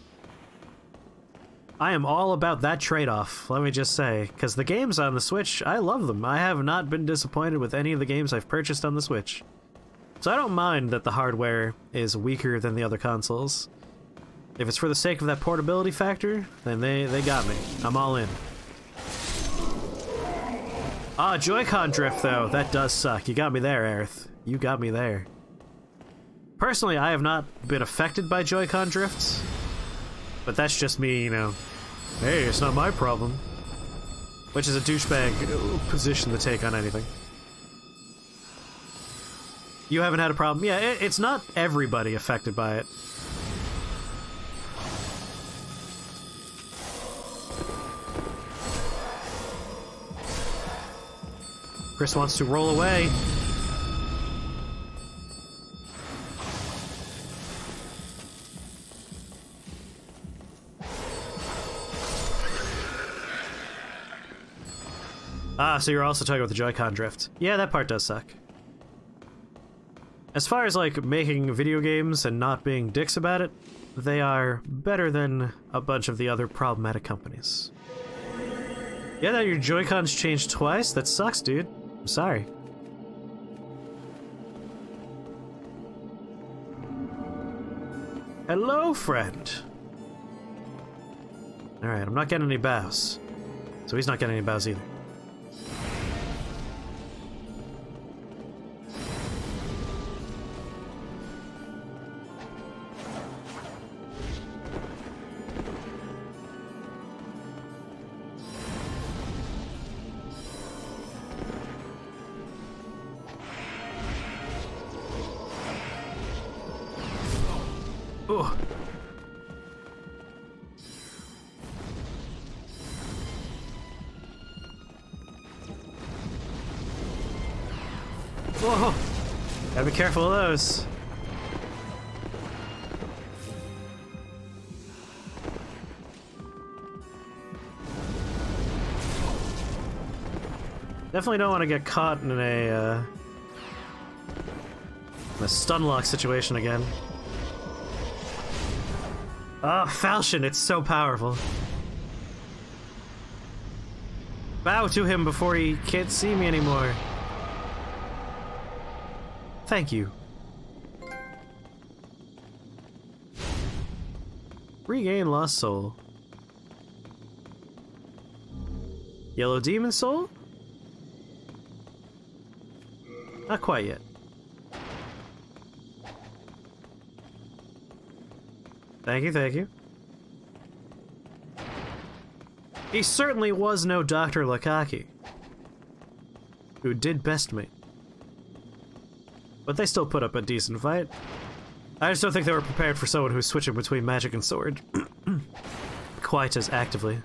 I am all about that trade-off, let me just say. Because the games on the Switch, I love them. I have not been disappointed with any of the games I've purchased on the Switch. So I don't mind that the hardware is weaker than the other consoles. If it's for the sake of that portability factor, then they got me. I'm all in. Ah, Joy-Con drift, though. That does suck. You got me there, Aerith. You got me there. Personally, I have not been affected by Joy-Con drifts. But that's just me, you know. Hey, it's not my problem. Which is a douchebag position to take on anything. You haven't had a problem? Yeah, it's not everybody affected by it. Chris wants to roll away. Ah, so you're also talking about the Joy-Con drift. Yeah, that part does suck. As far as, like, making video games and not being dicks about it, they are better than a bunch of the other problematic companies. Yeah, that your Joy-Cons changed twice? That sucks, dude. I'm sorry. Hello, friend. Alright, I'm not getting any bows. So he's not getting any bows either. Ooh. Whoa! Gotta be careful of those. Definitely don't want to get caught in a stun lock situation again. Oh, falchion, it's so powerful. Bow to him before he can't see me anymore. Thank you. Regain lost soul. Yellow demon soul? Not quite yet. Thank you, thank you. He certainly was no Dr. Lakaki, who did best me. But they still put up a decent fight. I just don't think they were prepared for someone who's switching between magic and sword quite as actively.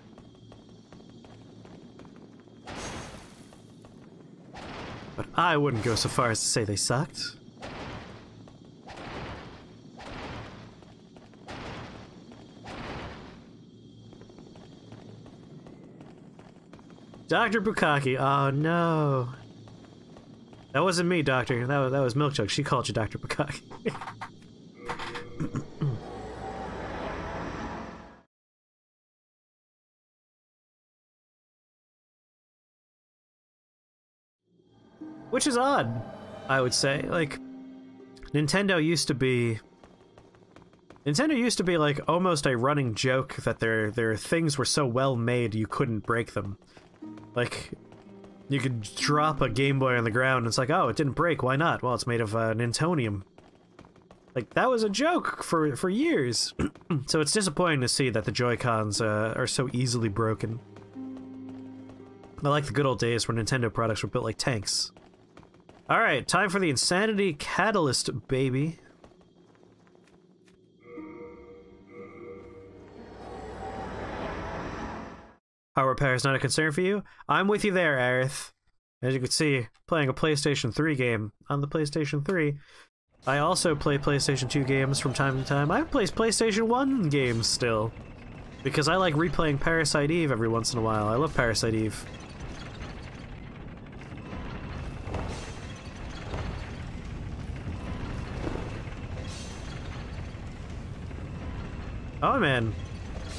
But I wouldn't go so far as to say they sucked. Dr. Bukaki, oh no. That wasn't me, Doctor. That was Milkjug. She called you Dr. Bukaki. Which is odd, I would say. Like, Nintendo used to be like almost a running joke that their things were so well made you couldn't break them. Like, you could drop a Game Boy on the ground and it's like, oh, it didn't break, why not? Well, it's made of Nintonium. Like, that was a joke for years. So it's disappointing to see that the Joy-Cons are so easily broken. I like the good old days where Nintendo products were built like tanks. Alright, time for the Insanity Catalyst, baby. Power repair is not a concern for you? I'm with you there, Aerith. As you can see, playing a PlayStation 3 game on the PlayStation 3. I also play PlayStation 2 games from time to time. I play PlayStation 1 games still. Because I like replaying Parasite Eve every once in a while. I love Parasite Eve. Oh man.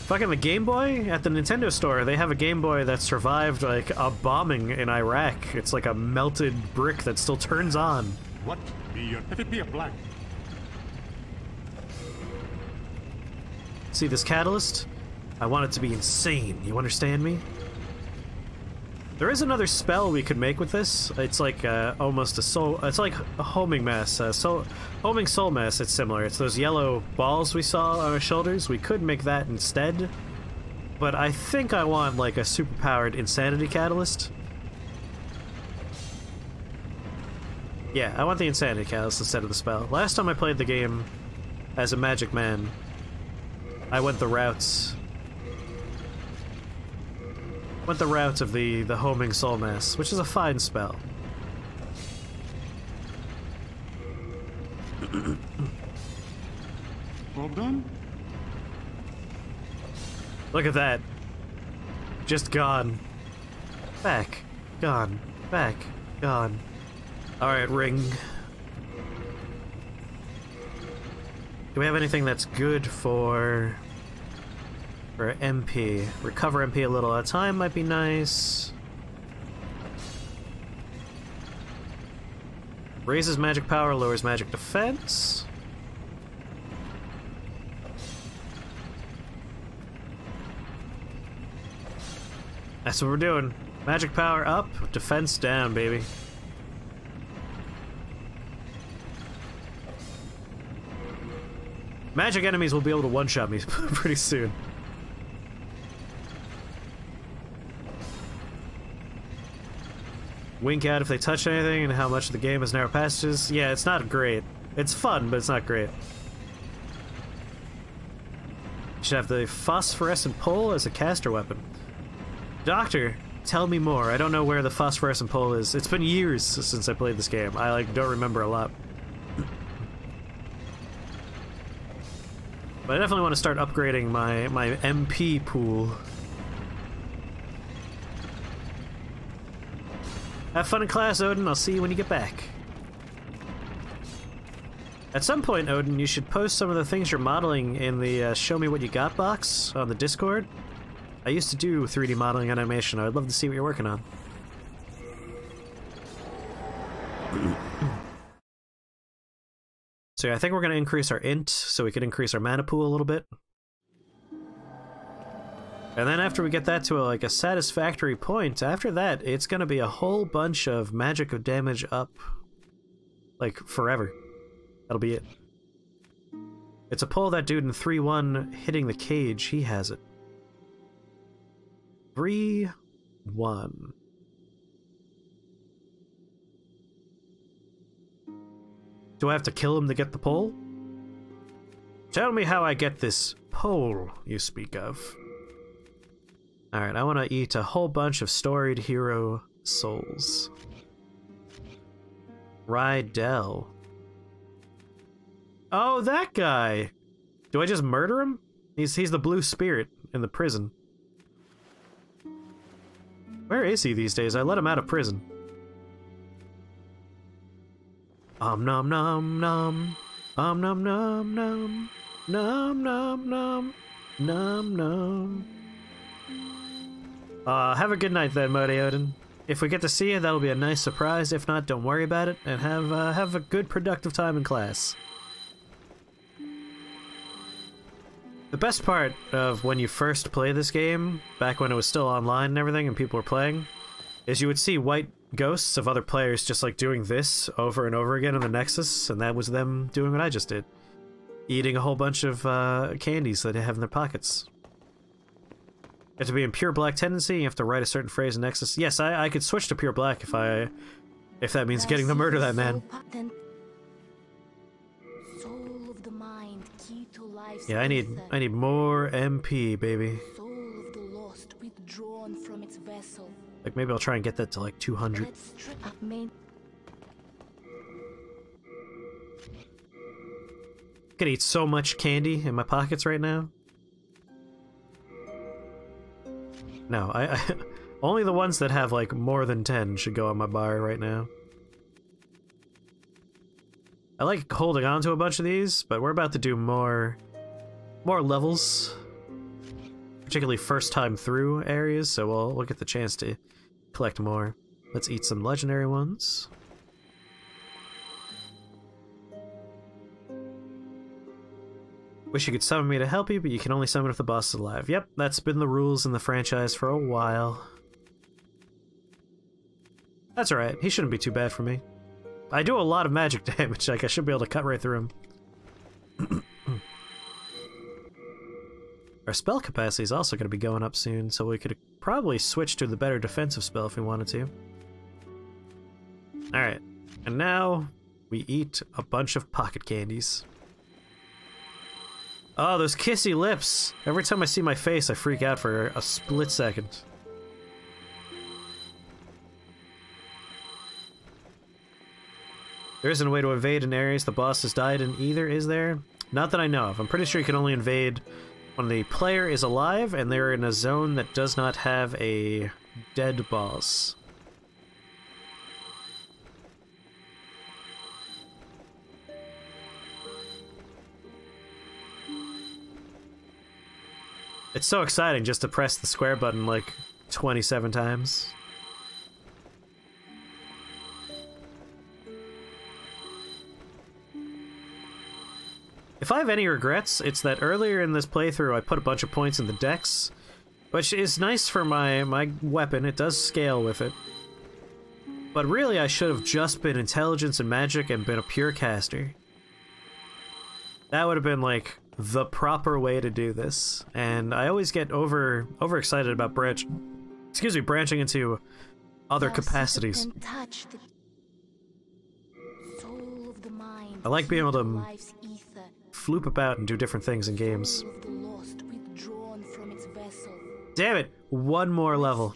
Fucking the Game Boy at the Nintendo store, they have a Game Boy that survived like a bombing in Iraq. It's like a melted brick that still turns on. What? If it be a black. See this catalyst? I want it to be insane. You understand me? There is another spell we could make with this. It's like almost a soul. It's like a homing mass. Homing soul mass. It's similar. It's those yellow balls we saw on our shoulders. We could make that instead, but I think I want like a superpowered insanity catalyst. Yeah, I want the insanity catalyst instead of the spell. Last time I played the game as a magic man, I went the routes. Went the route of the homing soul mass, which is a fine spell. All done? Look at that. Just gone. Back. Gone. Back. Gone. Alright, ring. Do we have anything that's good for MP? Recover MP a little at a time might be nice. Raises magic power, lowers magic defense. That's what we're doing. Magic power up, defense down, baby. Magic enemies will be able to one-shot me pretty soon. Wink out if they touch anything, and how much of the game is narrow passages. Yeah, it's not great. It's fun, but it's not great. You should have the phosphorescent pole as a caster weapon. Doctor, tell me more. I don't know where the phosphorescent pole is. It's been years since I played this game. I don't remember a lot. But I definitely want to start upgrading my MP pool. Have fun in class, Odin. I'll see you when you get back. At some point, Odin, you should post some of the things you're modeling in the Show Me What You Got box on the Discord. I used to do 3D modeling and animation. I'd love to see what you're working on. So yeah, I think we're going to increase our int so we can increase our mana pool a little bit. And then after we get that to a satisfactory point, after that, it's going to be a whole bunch of magic of damage up, like, forever. That'll be it. It's a pull that dude in 3-1 hitting the cage. He has it. 3-1. Do I have to kill him to get the pole? Tell me how I get this pole you speak of. Alright, I want to eat a whole bunch of storied hero souls. Rydell. Oh, that guy! Do I just murder him? He's the blue spirit in the prison. Where is he these days? I let him out of prison. Nom nom nom. Nom nom nom nom. Nom nom nom. Nom nom. Have a good night then, Mighty Odin. If we get to see you, that'll be a nice surprise. If not, don't worry about it, and have a good productive time in class. The best part of when you first play this game, back when it was still online and everything and people were playing, is you would see white ghosts of other players just like doing this over and over again in the Nexus, and that was them doing what I just did. Eating a whole bunch of candies that they have in their pockets. You have to be in pure black tendency, you have to write a certain phrase in Nexus. Yes, I could switch to pure black if that means getting to murder that man. Yeah, I need more MP, baby. Like, maybe I'll try and get that to like 200. I could eat so much candy in my pockets right now. No, I only the ones that have like more than 10 should go on my bar right now. I like holding on to a bunch of these, but we're about to do more levels, particularly first time through areas, so we'll get the chance to collect more. Let's eat some legendary ones. Wish you could summon me to help you, but you can only summon if the boss is alive. Yep, that's been the rules in the franchise for a while. That's alright. He shouldn't be too bad for me. I do a lot of magic damage, like I should be able to cut right through him. Our spell capacity is also going to be going up soon, so we could probably switch to the better defensive spell if we wanted to. Alright, and now we eat a bunch of pocket candies. Oh, those kissy lips! Every time I see my face, I freak out for a split second. There isn't a way to invade in areas the boss has died in either, is there? Not that I know of. I'm pretty sure you can only invade when the player is alive and they're in a zone that does not have a dead boss. It's so exciting just to press the square button like 27 times. If I have any regrets, it's that earlier in this playthrough I put a bunch of points in the dex, which is nice for my weapon. It does scale with it. But really I should have just been intelligence and magic and been a pure caster. That would have been like the proper way to do this. And I always get overexcited about branching into other capacities. I like being able to floop about and do different things in games. Damn it! One more level.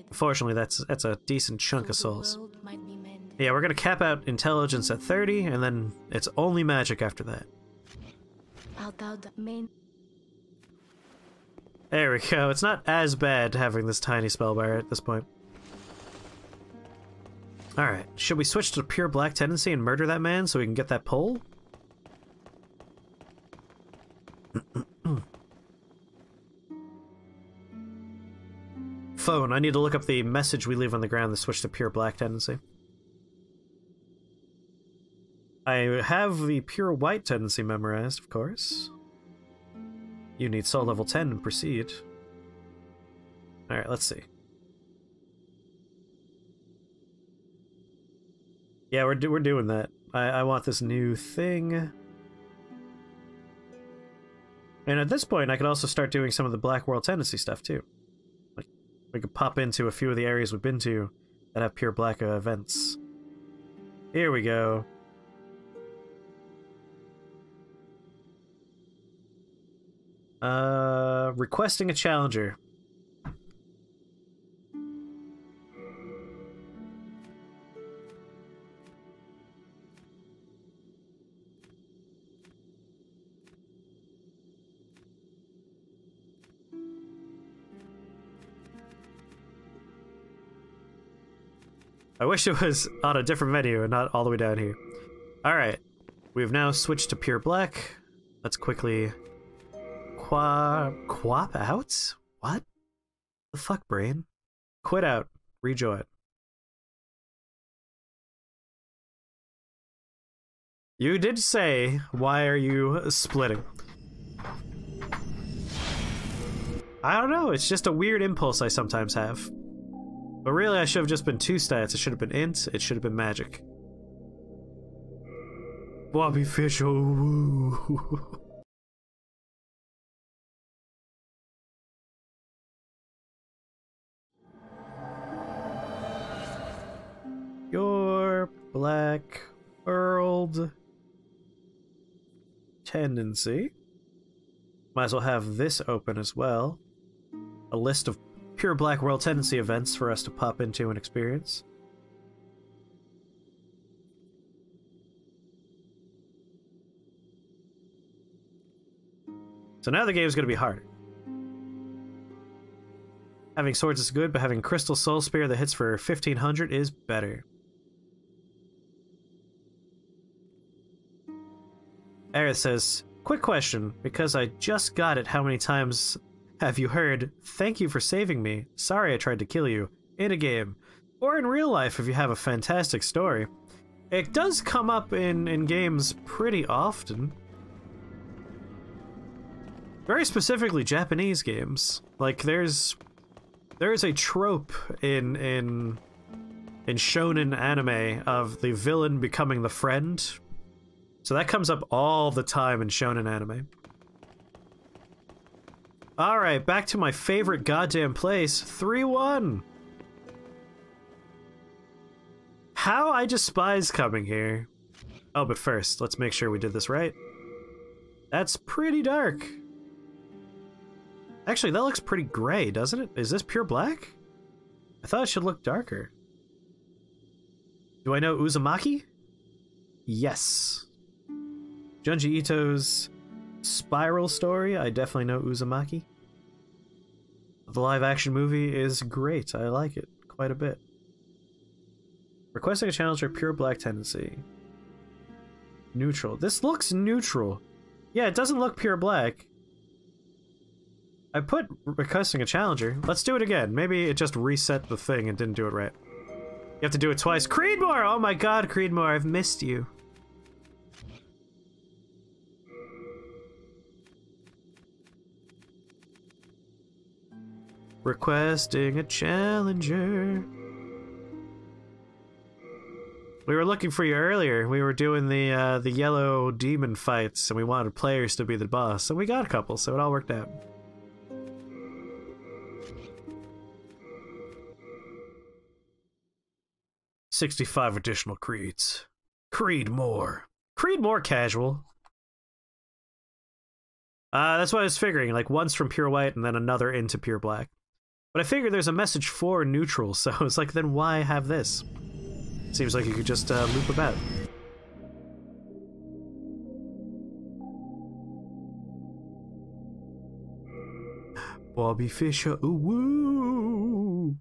Unfortunately, that's a decent chunk of souls. Yeah, we're gonna cap out intelligence at 30, and then it's only magic after that. There we go. It's not as bad having this tiny spell bar at this point. Alright, should we switch to pure black tendency and murder that man so we can get that pole? Phone, I need to look up the message we leave on the ground to switch to pure black tendency. I have the pure white tendency memorized, of course. You need soul level 10 and proceed. Alright, let's see. Yeah, we're doing that. I want this new thing. And at this point, I could also start doing some of the Black World Tendency stuff, too. Like, we could pop into a few of the areas we've been to that have pure black events. Here we go. Requesting a challenger. I wish it was on a different menu and not all the way down here. Alright, we've now switched to pure black. Let's quickly quap out? What? The fuck, brain? Quit out. Rejoin. You did say, why are you splitting? I don't know, it's just a weird impulse I sometimes have. But really, I should have just been 2 stats. It should have been int, it should have been magic. Bobby Fish, oh woo. Your Black World Tendency. Might as well have this open as well. A list of pure Black World Tendency events for us to pop into and experience. So now the game's going to be harder. Having swords is good, but having Crystal Soul Spear that hits for 1500 is better. Aerith says, quick question, because I just got it, how many times have you heard, thank you for saving me, sorry I tried to kill you, in a game, or in real life if you have a fantastic story? It does come up in games pretty often. Very specifically Japanese games. Like, there's There is a trope in shonen anime of the villain becoming the friend. So that comes up all the time in shonen anime. Alright, back to my favorite goddamn place, 3-1! How I despise coming here. Oh, but first, let's make sure we did this right. That's pretty dark. Actually, that looks pretty gray, doesn't it? Is this pure black? I thought it should look darker. Do I know Uzumaki? Yes. Junji Ito's Spiral story, I definitely know Uzumaki. The live-action movie is great. I like it quite a bit. Requesting a challenge for pure black tendency. Neutral. This looks neutral. Yeah, it doesn't look pure black. I put requesting a challenger. Let's do it again. Maybe it just reset the thing and didn't do it right. You have to do it twice. Creedmoor! Oh my god, Creedmoor, I've missed you. Requesting a challenger. We were looking for you earlier. We were doing the yellow demon fights, and we wanted players to be the boss, and we got a couple, so it all worked out. $65 additional creeds. Creedmoor. Creedmoor casual. That's what I was figuring, like once from pure white and then another into pure black. But I figured there's a message for neutral, so it's like, then why have this? Seems like you could just loop about. Bobby Fischer, ooh woo!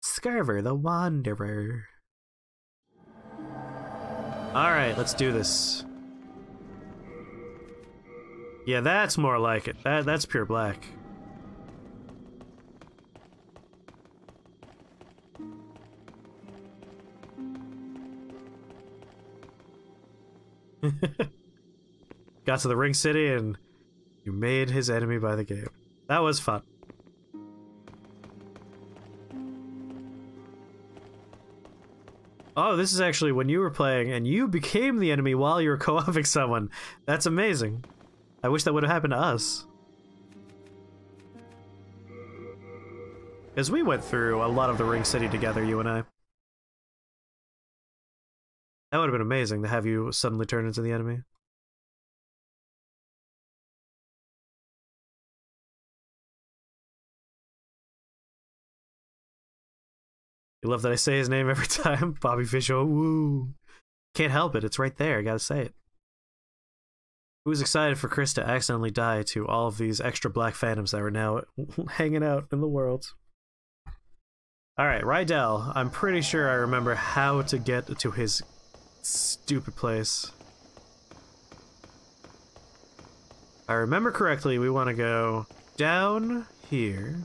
Scarver the Wanderer. Alright, let's do this. Yeah, that's more like it. That's pure black. Got to the Ring City and you made his enemy by the game. That was fun. Oh, this is actually when you were playing and you became the enemy while you were co-oping someone. That's amazing. I wish that would have happened to us. Because we went through a lot of the Ring City together, you and I. That would have been amazing to have you suddenly turn into the enemy. You love that I say his name every time? Bobby Fischer, woo! Can't help it, it's right there, I gotta say it. Who's excited for Chris to accidentally die to all of these extra black phantoms that are now hanging out in the world? Alright, Rydell. I'm pretty sure I remember how to get to his stupid place. If I remember correctly, we want to go down here.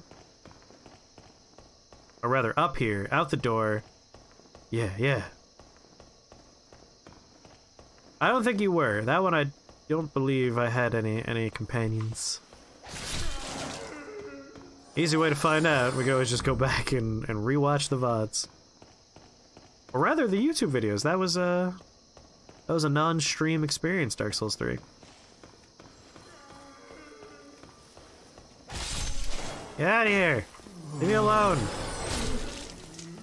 Or rather, up here, out the door. Yeah. I don't think you were. That one I don't believe I had any companions. Easy way to find out. We can always just go back and rewatch the VODs. Or rather, the YouTube videos. That was a non-stream experience, Dark Souls 3. Get out of here! Leave me alone!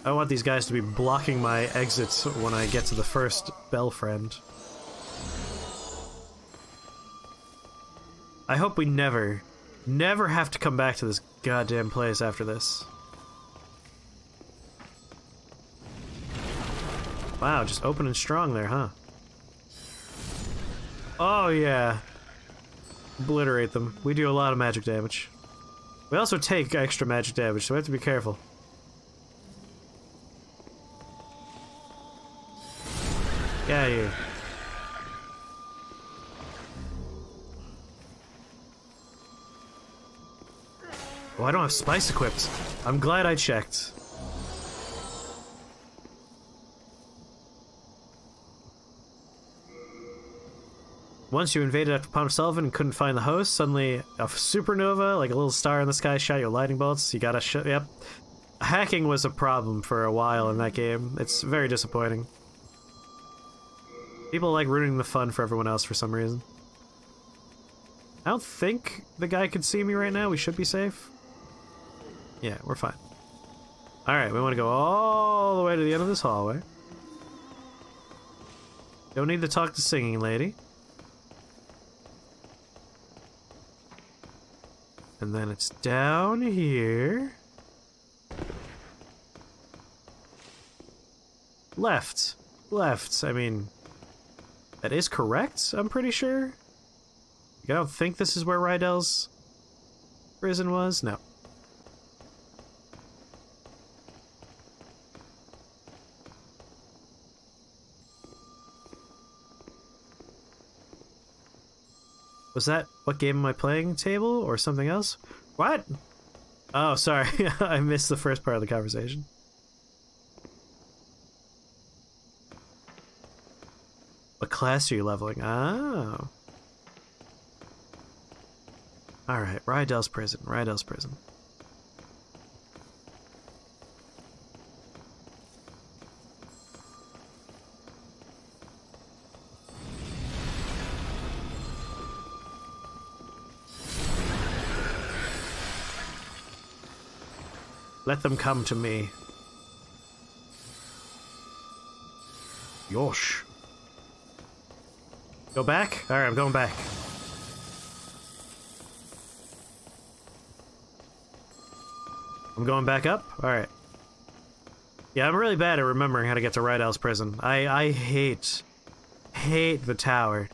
I don't want these guys to be blocking my exits when I get to the first bell friend. I hope we never have to come back to this goddamn place after this. Wow, just open and strong there, huh? Oh yeah. Obliterate them. We do a lot of magic damage. We also take extra magic damage, so we have to be careful. Get out of here. Oh, I don't have spice equipped. I'm glad I checked. Once you invaded after Pond of Sullivan and couldn't find the host, suddenly a supernova, like a little star in the sky, shot your lightning bolts. You gotta yep. Hacking was a problem for a while in that game. It's very disappointing. People like ruining the fun for everyone else for some reason. I don't think the guy could see me right now. We should be safe. Yeah, we're fine. Alright, we want to go all the way to the end of this hallway. Don't need to talk to singing lady. And then it's down here. Left. Left. I mean, that is correct, I'm pretty sure. I don't think this is where Rydell's prison was. No. Was that what game am I playing? Table or something else? What? Oh, sorry. I missed the first part of the conversation. What class are you leveling? Oh. Alright, Rydell's prison. Rydell's prison. Let them come to me. Yosh. Go back? Alright, I'm going back. I'm going back up? Alright. Yeah, I'm really bad at remembering how to get to Rydell's prison. I hate the tower.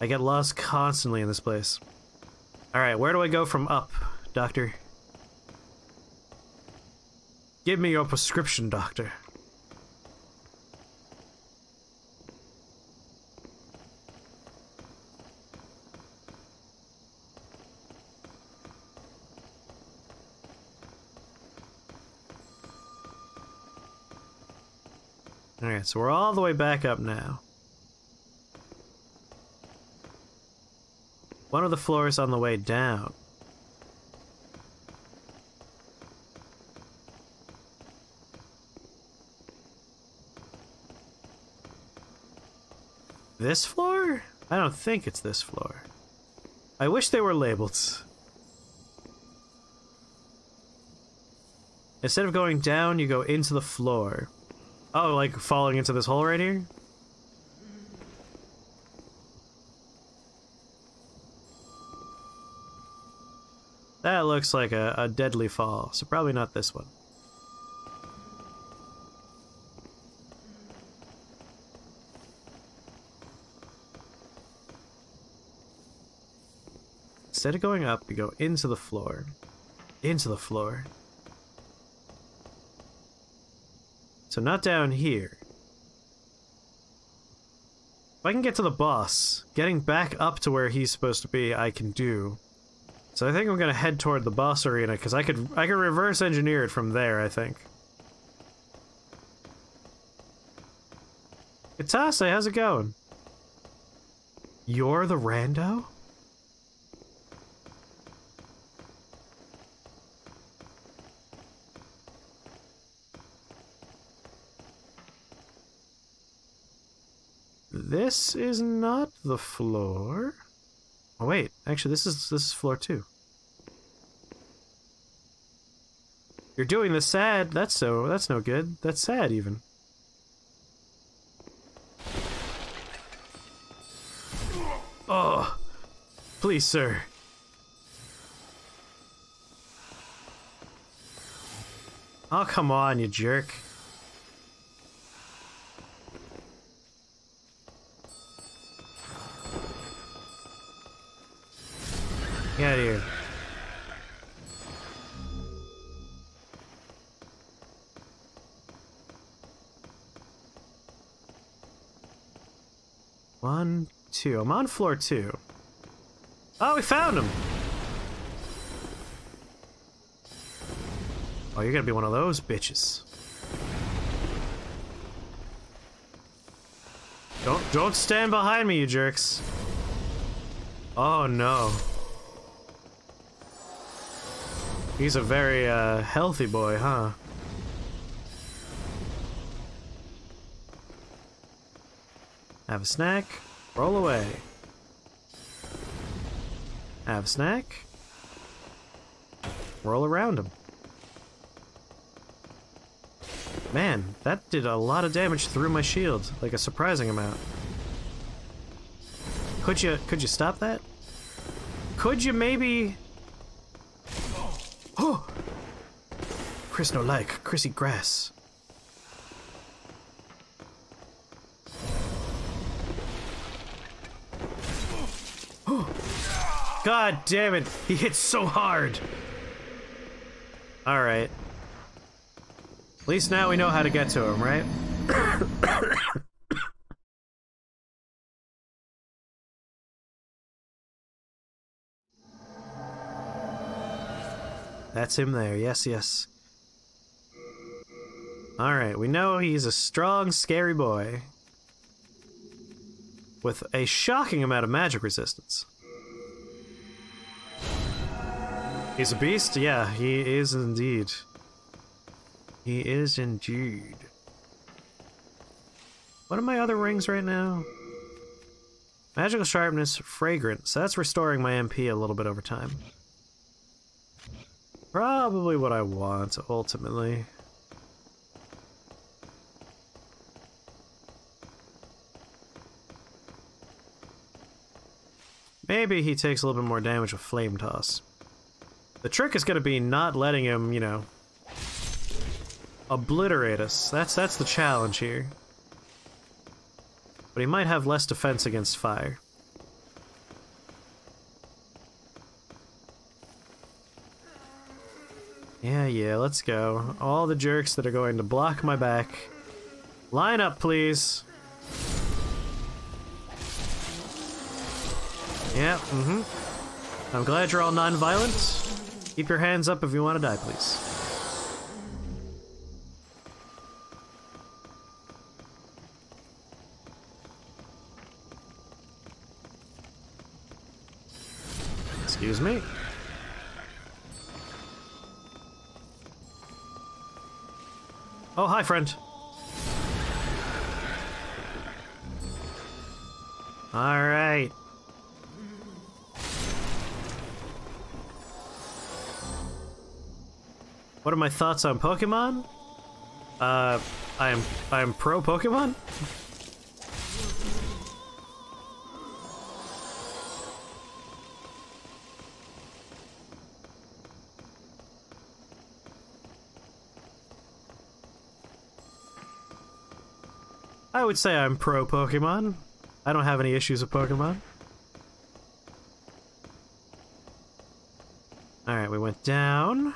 I get lost constantly in this place. Alright, where do I go from up, Doctor? Give me your prescription, Doctor. Alright, so we're all the way back up now. One of the floors on the way down. This floor? I don't think it's this floor. I wish they were labeled. Instead of going down, you go into the floor. Oh, like falling into this hole right here? That looks like a deadly fall, so probably not this one. Instead of going up, you go into the floor. Into the floor. So not down here. If I can get to the boss, getting back up to where he's supposed to be, I can do. So I think I'm gonna head toward the boss arena, because I could reverse engineer it from there, I think. Itase, how's it going? You're the rando? This is not the floor. Oh wait, actually this is floor 2. You're doing the sad. That's no good. That's sad even. Oh, please, sir. Oh, come on, you jerk. Get out of here. One, two. I'm on floor 2. Oh, we found him! Oh, you're gonna be one of those bitches. Don't stand behind me, you jerks. Oh no. He's a very healthy boy, huh? Have a snack, roll away. Have a snack, roll around him. Man, that did a lot of damage through my shield, like a surprising amount. Could you stop that? Could you maybe? Oh! Chris no like, Chris eat grass. God damn it, he hits so hard. Alright. At least now we know how to get to him, right? That's him there, yes, yes. Alright, we know he's a strong, scary boy. With a shocking amount of magic resistance. He's a beast? Yeah, he is indeed. He is indeed. What are my other rings right now? Magical sharpness, fragrance. That's restoring my MP a little bit over time. Probably what I want, ultimately. Maybe he takes a little bit more damage with Flame Toss. The trick is gonna be not letting him, you know, obliterate us. That's the challenge here. But he might have less defense against fire. Yeah, let's go. All the jerks that are going to block my back. Line up, please. Yeah, I'm glad you're all non-violent. Keep your hands up if you want to die, please. Excuse me. Oh, hi, friend. All right. What are my thoughts on Pokemon? I am pro Pokemon. I would say I'm pro Pokemon. I don't have any issues with Pokemon. Alright, we went down.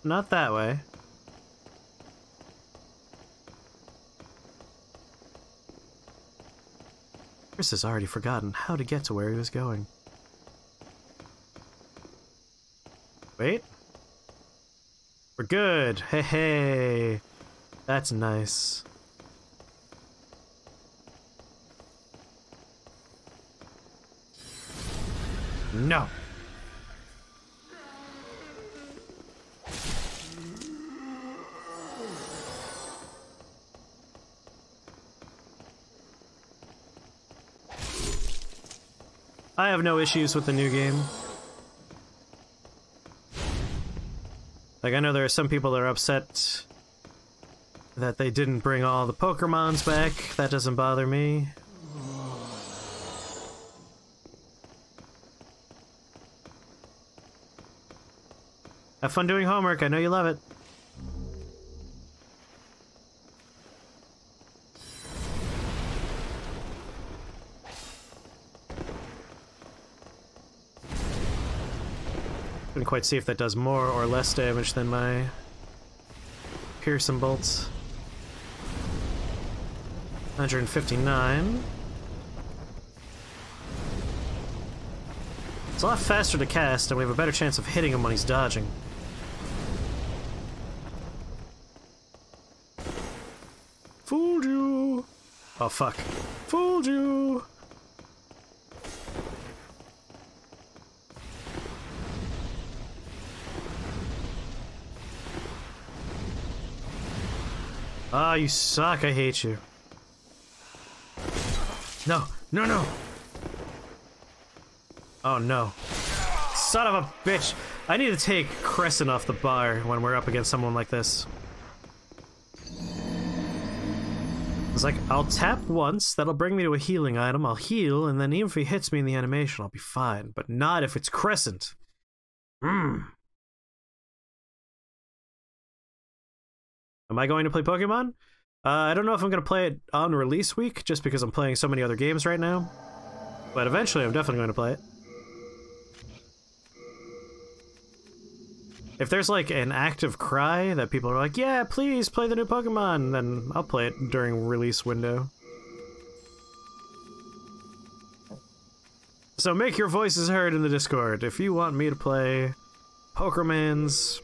Not that way. Chris has already forgotten how to get to where he was going. Wait. We're good. Hey, hey. That's nice. No. I have no issues with the new game. Like, I know there are some people that are upset that they didn't bring all the Pokemons back. That doesn't bother me. Have fun doing homework, I know you love it. Couldn't quite see if that does more or less damage than my piercing bolts. 159. It's a lot faster to cast, and we have a better chance of hitting him when he's dodging. Fooled you! Oh, fuck. Fooled you! Ah, you suck. I hate you. No. No, no! Oh, no. Son of a bitch! I need to take Crescent off the bar when we're up against someone like this. It's like, I'll tap once, that'll bring me to a healing item, I'll heal, and then even if he hits me in the animation, I'll be fine. But not if it's Crescent. Am I going to play Pokemon? I don't know if I'm going to play it on release week, just because I'm playing so many other games right now. But eventually I'm definitely going to play it. If there's like an active cry that people are like, yeah, please play the new Pokemon, then I'll play it during release window. So make your voices heard in the Discord if you want me to play Pokemons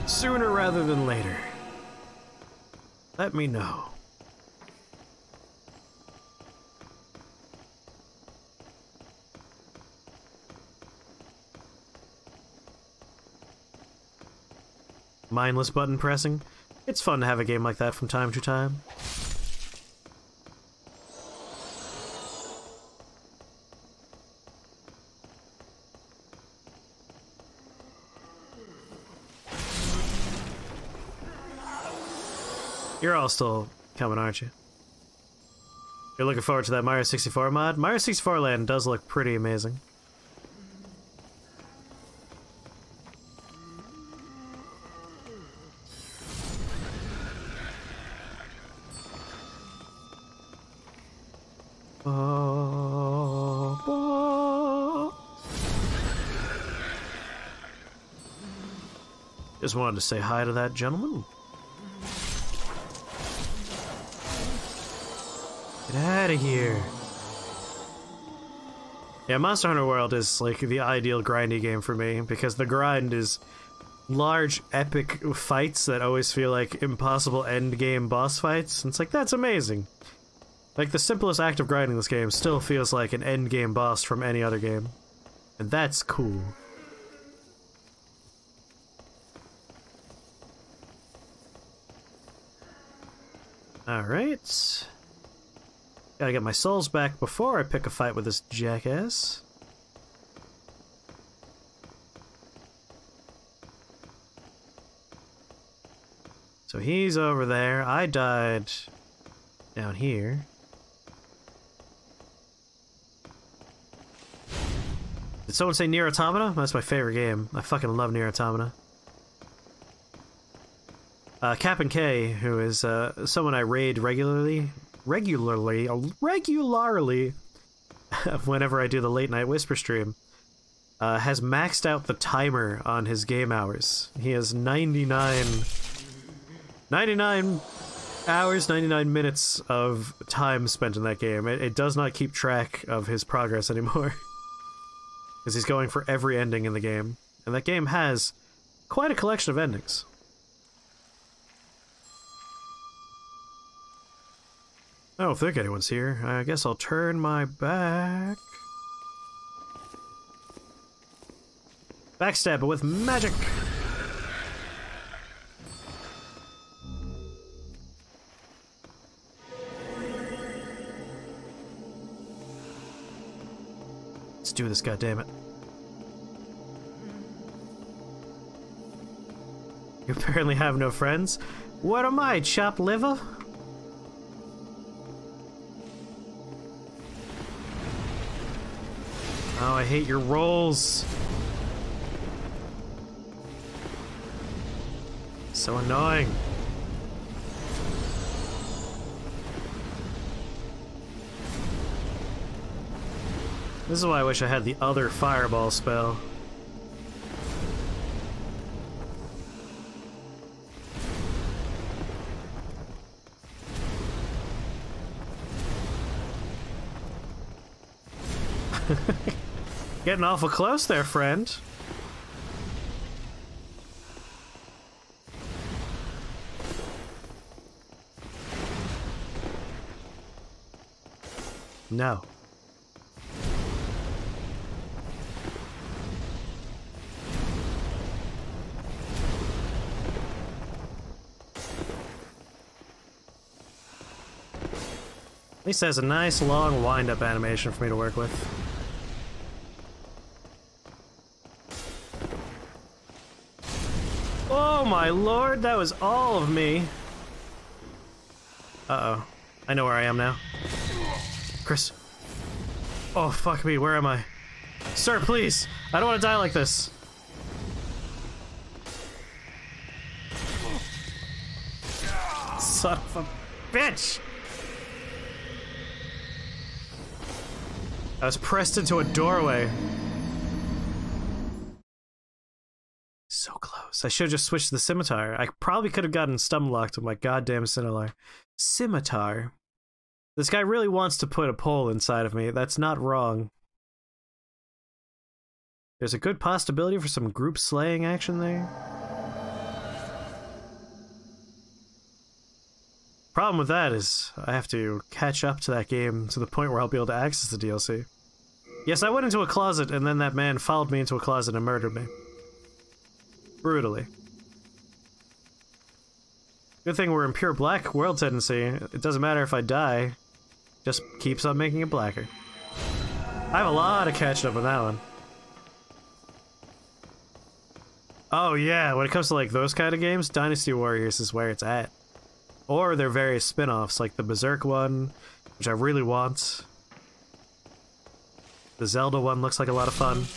sooner rather than later. Let me know. Mindless button pressing. It's fun to have a game like that from time to time. You're all still coming, aren't you? You're looking forward to that Mario 64 mod? Mario 64 Land does look pretty amazing. Just wanted to say hi to that gentleman. Get out of here. Yeah, Monster Hunter World is like the ideal grindy game for me because the grind is large, epic fights that always feel like impossible endgame boss fights. And it's like, that's amazing. Like, the simplest act of grinding this game still feels like an endgame boss from any other game. And that's cool. Alright. Gotta get my souls back before I pick a fight with this jackass. So he's over there. I died down here. Did someone say Nier Automata? That's my favorite game. I fucking love Nier Automata. Cap'n K, who is someone I raid regularly, whenever I do the late night Whisper stream, has maxed out the timer on his game hours. He has 99 hours, 99 minutes of time spent in that game. It does not keep track of his progress anymore. Because he's going for every ending in the game. And that game has quite a collection of endings. I don't think anyone's here. I guess I'll turn my back. Backstab, but with magic! Let's do this, goddammit. You apparently have no friends? What am I, chopped liver? Oh, I hate your rolls. So annoying. This is why I wish I had the other fireball spell. Getting awful close there, friend. No. At least it has a nice long wind-up animation for me to work with. Oh my lord, that was all of me. Uh-oh. I know where I am now. Chris. Oh, fuck me, where am I? Sir, please! I don't want to die like this. Son of a bitch! I was pressed into a doorway. So close. I should have just switched to the scimitar. I probably could have gotten stun locked with my goddamn scimitar. This guy really wants to put a pole inside of me. That's not wrong. There's a good possibility for some group slaying action there. Problem with that is I have to catch up to that game to the point where I'll be able to access the DLC. Yes, I went into a closet and then that man followed me into a closet and murdered me. Brutally. Good thing we're in pure black world tendency. It doesn't matter if I die. Just keeps on making it blacker. I have a lot of catching up on that one. Oh yeah, when it comes to like those kind of games, Dynasty Warriors is where it's at. Or their various spin-offs, like the Berserk one, which I really want. The Zelda one looks like a lot of fun.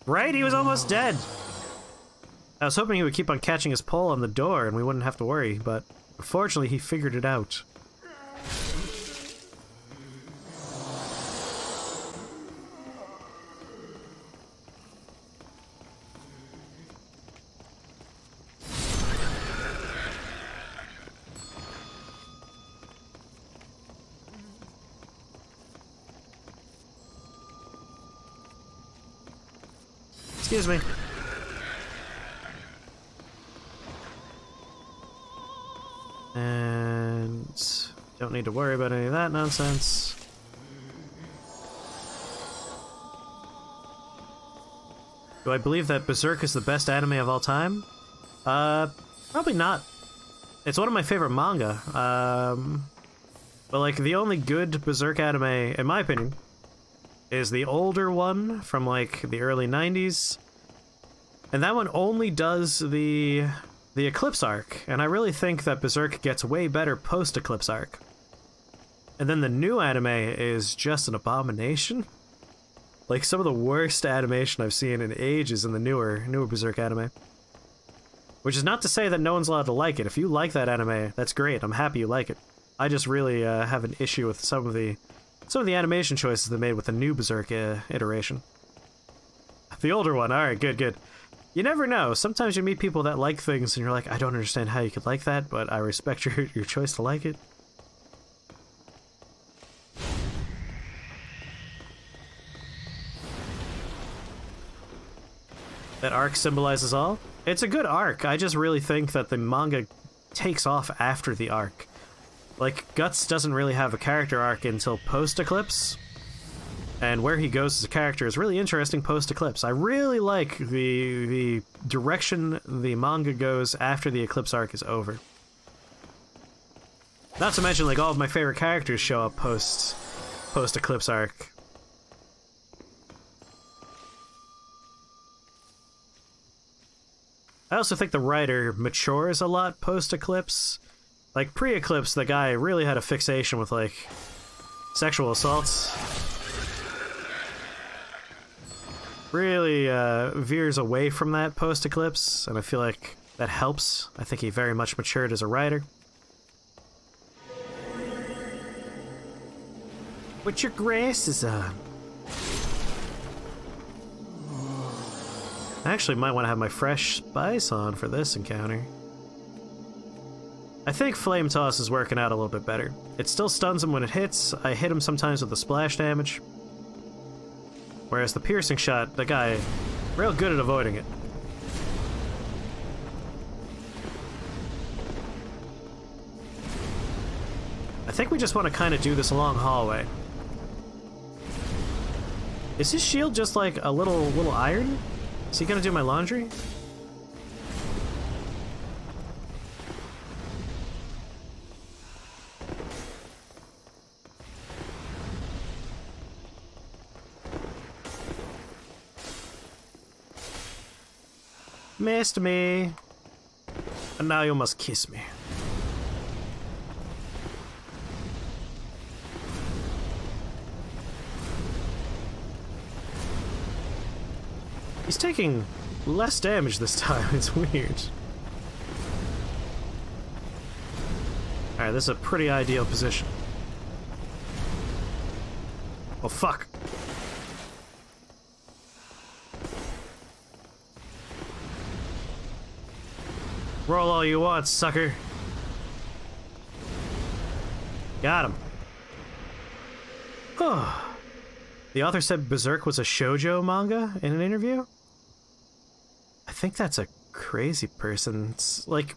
Right? He was almost dead! I was hoping he would keep on catching his pole on the door and we wouldn't have to worry, but unfortunately he figured it out. Excuse me. And don't need to worry about any of that nonsense. Do I believe that Berserk is the best anime of all time? Probably not. It's one of my favorite manga. But like the only good Berserk anime, in my opinion, is the older one from like the early 90s. And that one only does the Eclipse arc, and I really think that Berserk gets way better post-Eclipse arc. And then the new anime is just an abomination. Like some of the worst animation I've seen in ages in the newer Berserk anime. Which is not to say that no one's allowed to like it. If you like that anime, that's great. I'm happy you like it. I just really have an issue with some of the animation choices they made with the new Berserk iteration. The older one, alright, good. You never know. Sometimes you meet people that like things and you're like, I don't understand how you could like that, but I respect your choice to like it. That arc symbolizes all? It's a good arc. I just really think that the manga takes off after the arc. Like, Guts doesn't really have a character arc until post-Eclipse. And where he goes as a character is really interesting post-Eclipse. I really like the direction the manga goes after the Eclipse arc is over. Not to mention, like, all of my favorite characters show up post-Eclipse arc. I also think the writer matures a lot post-Eclipse. Like, pre-Eclipse, the guy really had a fixation with, like, sexual assaults. Really veers away from that post-Eclipse, and I feel like that helps. I think he very much matured as a writer. Put your glasses on. I actually might want to have my fresh spice on for this encounter. I think Flame Toss is working out a little bit better. It still stuns him when it hits. I hit him sometimes with the splash damage. Whereas the piercing shot, the guy, real good at avoiding it. I think we just want to kind of do this long hallway. Is his shield just like a little iron? Is he gonna do my laundry? Missed me. And now you must kiss me. He's taking less damage this time. It's weird. Alright, this is a pretty ideal position. Oh, fuck. Roll all you want, sucker. Got him. Oh. The author said Berserk was a shoujo manga in an interview? I think that's a crazy person. It's like...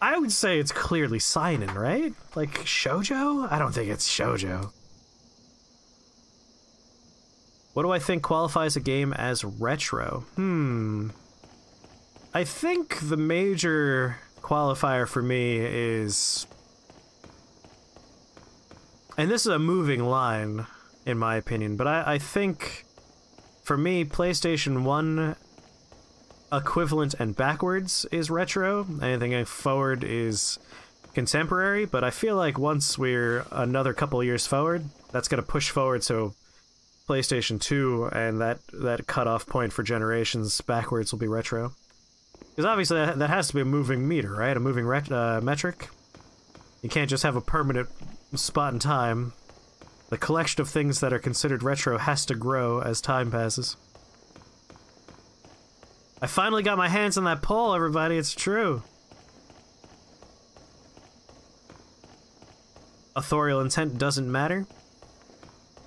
I would say it's clearly seinen, right? Like, shoujo? I don't think it's shoujo. What do I think qualifies a game as retro? I think the major qualifier for me is... And this is a moving line, in my opinion, but I think, for me, PlayStation 1 equivalent and backwards is retro. Anything forward is contemporary, but I feel like once we're another couple years forward, that's going to push forward, so PlayStation 2 and that cutoff point for generations backwards will be retro. Because obviously that has to be a moving meter, right? A moving metric. You can't just have a permanent spot in time. The collection of things that are considered retro has to grow as time passes. I finally got my hands on that pole, everybody. It's true. Authorial intent doesn't matter.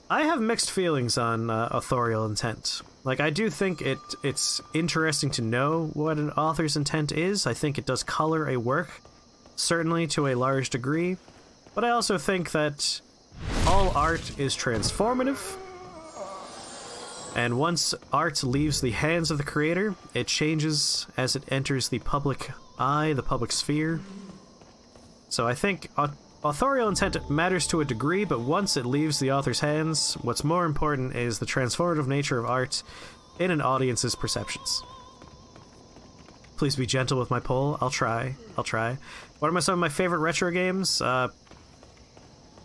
I have mixed feelings on authorial intent. Like, I do think it's interesting to know what an author's intent is. I think it does color a work, certainly to a large degree. But I also think that all art is transformative. And once art leaves the hands of the creator, it changes as it enters the public eye, the public sphere. So I think authorial intent matters to a degree, but once it leaves the author's hands, what's more important is the transformative nature of art in an audience's perceptions. Please be gentle with my poll. I'll try. I'll try. What are some of my favorite retro games?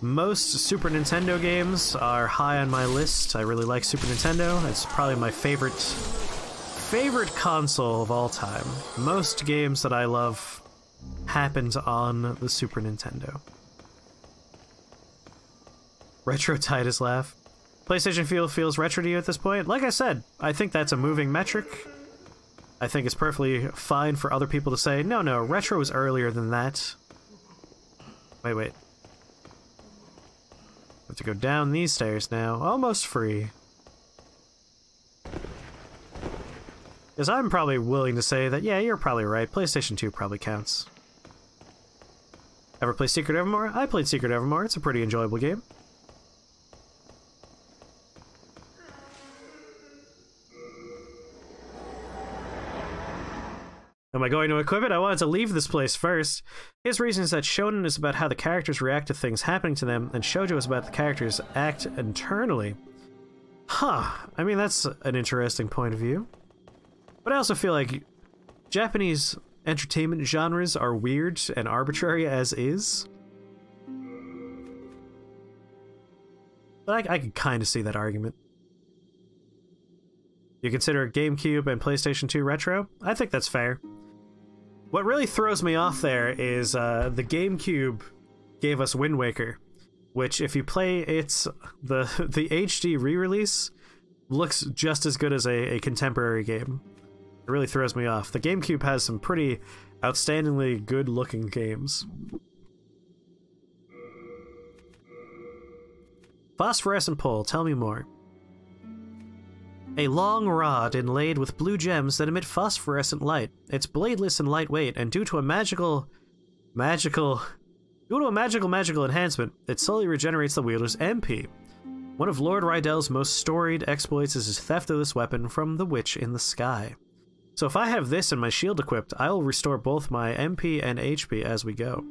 Most Super Nintendo games are high on my list. I really like Super Nintendo. It's probably my favorite console of all time. Most games that I love happened on the Super Nintendo. Retro Titus laugh. PlayStation feels retro to you at this point? Like I said, I think that's a moving metric. I think it's perfectly fine for other people to say, no, retro was earlier than that. Wait. I have to go down these stairs now. Almost free. Because I'm probably willing to say that, yeah, you're probably right. PlayStation 2 probably counts. Ever play Secret Evermore? I played Secret Evermore. It's a pretty enjoyable game. Am I going to equip it? I wanted to leave this place first. His reason is that shonen is about how the characters react to things happening to them, and shoujo is about the characters act internally. Huh. I mean, that's an interesting point of view. But I also feel like Japanese entertainment genres are weird and arbitrary as is. But I can kind of see that argument. You consider GameCube and PlayStation 2 retro? I think that's fair. What really throws me off there is the GameCube gave us Wind Waker, which if you play the HD re-release looks just as good as a contemporary game. It really throws me off. The GameCube has some pretty outstandingly good-looking games. Phosphorescent pole, tell me more. A long rod inlaid with blue gems that emit phosphorescent light. It's bladeless and lightweight, and due to a magical enhancement, it slowly regenerates the wielder's MP. One of Lord Rydell's most storied exploits is his theft of this weapon from the Witch in the Sky. So if I have this and my shield equipped, I will restore both my MP and HP as we go.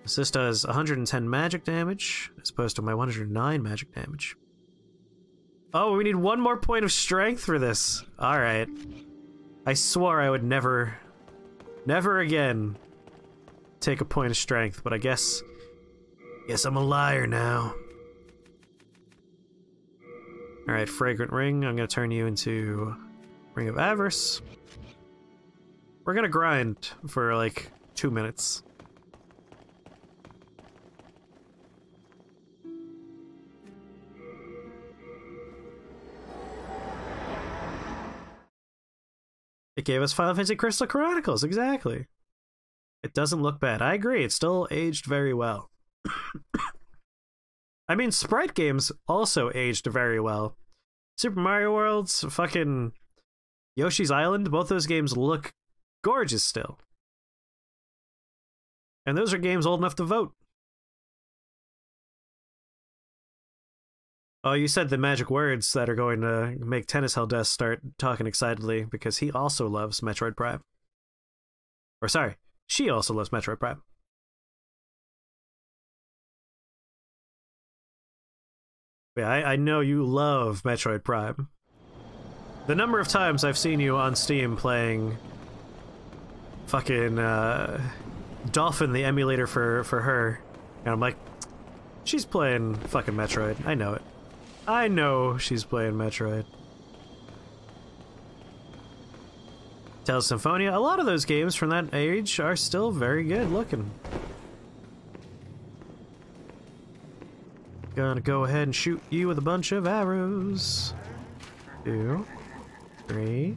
This does 110 magic damage, as opposed to my 109 magic damage. Oh, we need one more point of strength for this. Alright. I swore I would never again take a point of strength, but I guess I'm a liar now. Alright, Fragrant Ring. I'm gonna turn you into Ring of Avarice. We're gonna grind for like 2 minutes. It gave us Final Fantasy Crystal Chronicles, exactly. It doesn't look bad. I agree, it's still aged very well. I mean, sprite games also aged very well. Super Mario World's, fucking Yoshi's Island, both those games look gorgeous still. And those are games old enough to vote. Oh, you said the magic words that are going to make Tennis Helldeath start talking excitedly, because he also loves Metroid Prime. Or sorry, she also loves Metroid Prime. Yeah, I know you love Metroid Prime. The number of times I've seen you on Steam playing fucking Dolphin, the emulator for her, and I'm like, she's playing fucking Metroid. I know it. I know she's playing Metroid. Tales of Symphonia, a lot of those games from that age are still very good looking. Gonna go ahead and shoot you with a bunch of arrows. 2, 3,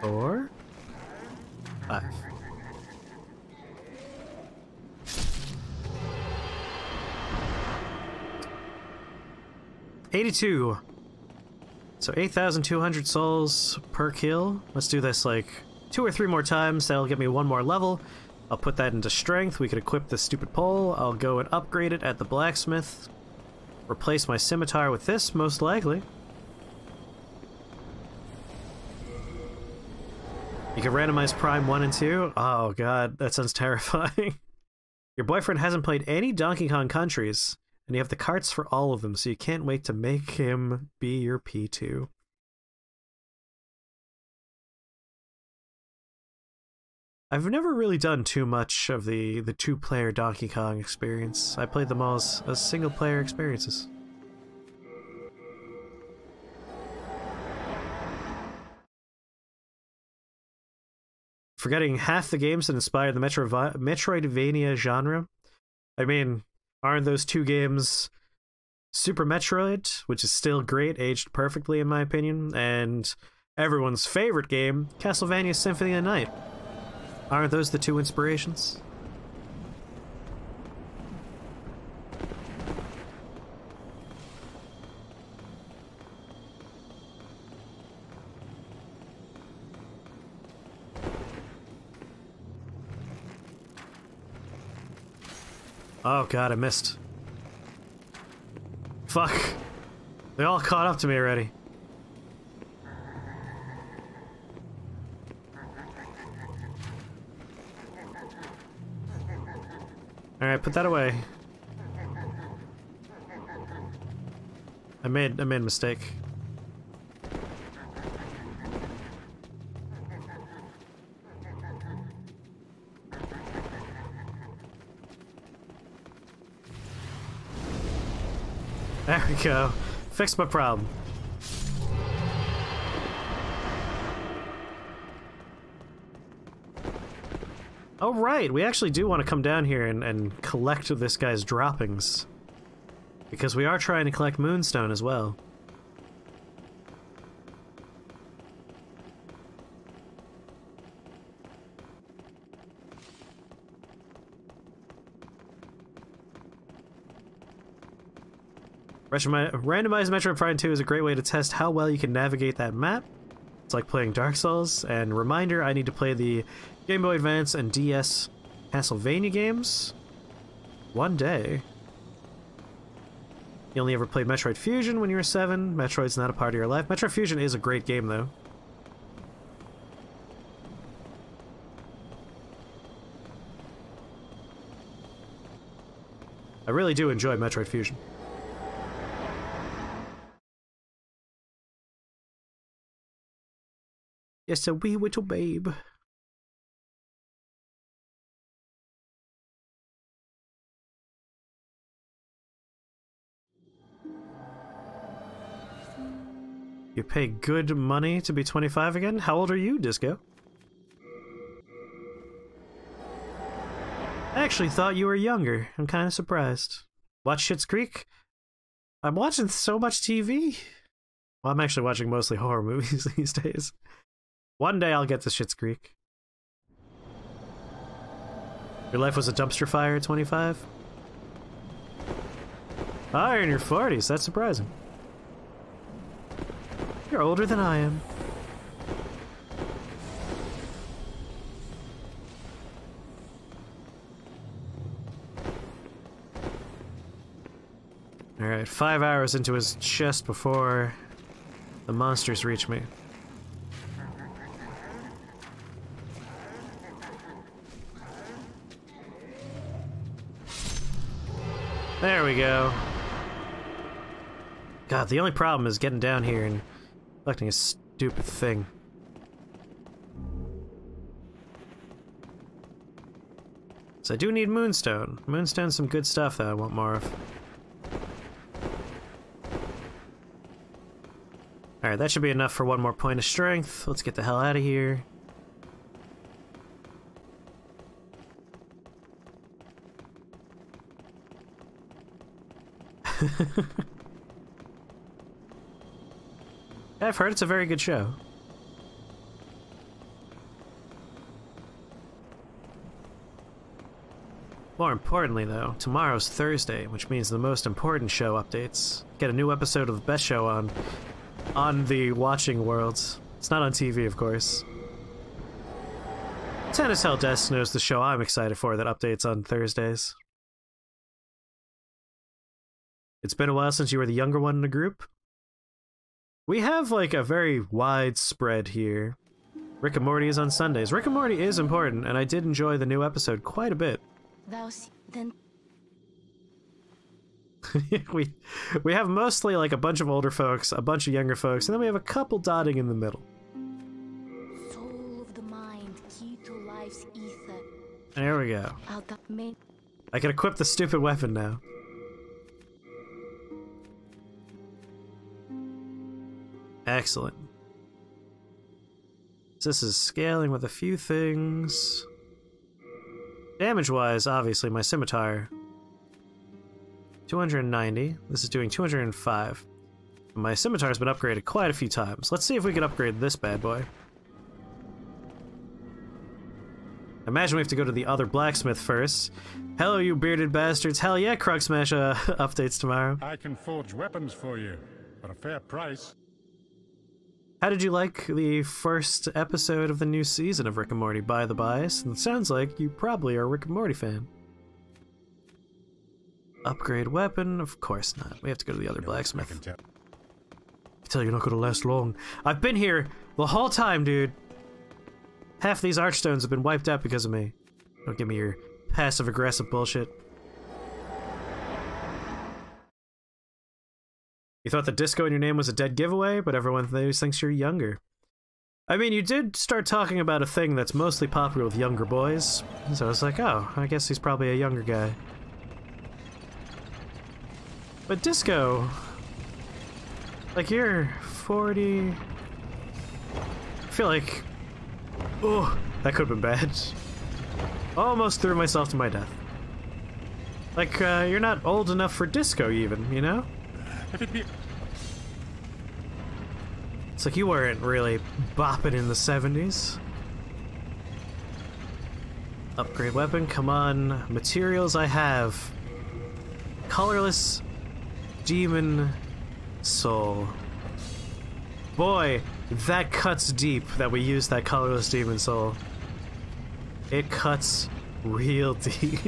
4, 5. $82. So 8,200 souls per kill. Let's do this like 2 or 3 more times. That'll get me 1 more level. I'll put that into strength. We could equip this stupid pole. I'll go and upgrade it at the blacksmith. Replace my scimitar with this, most likely. You can randomize Prime 1 and 2. Oh god, that sounds terrifying. Your boyfriend hasn't played any Donkey Kong Countries, and you have the carts for all of them, so you can't wait to make him be your P2. I've never really done too much of the 2-player Donkey Kong experience. I played them all as single-player experiences. Forgetting half the games that inspired the Metroidvania genre. I mean, aren't those 2 games Super Metroid, which is still great, aged perfectly in my opinion, and everyone's favorite game, Castlevania Symphony of the Night? Aren't those the 2 inspirations? Oh god, I missed. Fuck. They all caught up to me already. Alright, put that away. I made a mistake. There we go. Fixed my problem. Oh right, we actually do want to come down here and collect this guy's droppings. Because we are trying to collect Moonstone as well. Randomized Metroid Prime 2 is a great way to test how well you can navigate that map. It's like playing Dark Souls, and reminder, I need to play the Game Boy Advance and DS Castlevania games one day. You only ever played Metroid Fusion when you were 7. Metroid's not a part of your life. Metroid Fusion is a great game, though. I really do enjoy Metroid Fusion. Yes, a wee little babe. You pay good money to be 25 again? How old are you, Disco? I actually thought you were younger. I'm kind of surprised. Watch Schitt's Creek? I'm watching so much TV. Well, I'm actually watching mostly horror movies these days. One day I'll get to Schitt's Creek. Your life was a dumpster fire at 25? Oh, you're in your 40s. That's surprising. You're older than I am. Alright, 5 hours into his chest before the monsters reach me. There we go. God, the only problem is getting down here and collecting a stupid thing. So I do need Moonstone. Moonstone's some good stuff that I want more of. Alright, that should be enough for one more point of strength. Let's get the hell out of here. I've heard it's a very good show. More importantly, though, tomorrow's Thursday, which means the most important show updates. Get a new episode of the best show on the watching world. It's not on TV, of course. Tennis Hell Desk knows the show I'm excited for that updates on Thursdays. It's been a while since you were the younger one in the group. We have, like, a very wide spread here. Rick and Morty is on Sundays. Rick and Morty is important, and I did enjoy the new episode quite a bit. Then we have mostly, like, a bunch of older folks, a bunch of younger folks, and then we have a couple dotting in the middle. Soul of the mind, key to life's ether. There we go. I can equip the stupid weapon now. Excellent. So this is scaling with a few things. Damage-wise, obviously, my scimitar. 290. This is doing 205. My scimitar's been upgraded quite a few times. Let's see if we can upgrade this bad boy. Imagine we have to go to the other blacksmith first. Hello, you bearded bastards. Hell yeah, Krug Smash updates tomorrow. I can forge weapons for you, for a fair price. How did you like the first episode of the new season of Rick and Morty, by the bias? It sounds like you probably are a Rick and Morty fan. Upgrade weapon? Of course not. We have to go to the other blacksmith. I can tell you're not gonna last long. I've been here the whole time, dude. Half these archstones have been wiped out because of me. Don't give me your passive-aggressive bullshit. You thought the disco in your name was a dead giveaway, but everyone thinks you're younger. I mean, you did start talking about a thing that's mostly popular with younger boys, so I was like, oh, I guess he's probably a younger guy. But disco... like, you're 40... I feel like... oh, that could have been bad. Almost threw myself to my death. Like, you're not old enough for disco even, you know? It's like you weren't really bopping in the 70s. Upgrade weapon, come on. Materials I have. Colorless demon soul. Boy, that cuts deep that we use that colorless demon soul. It cuts real deep.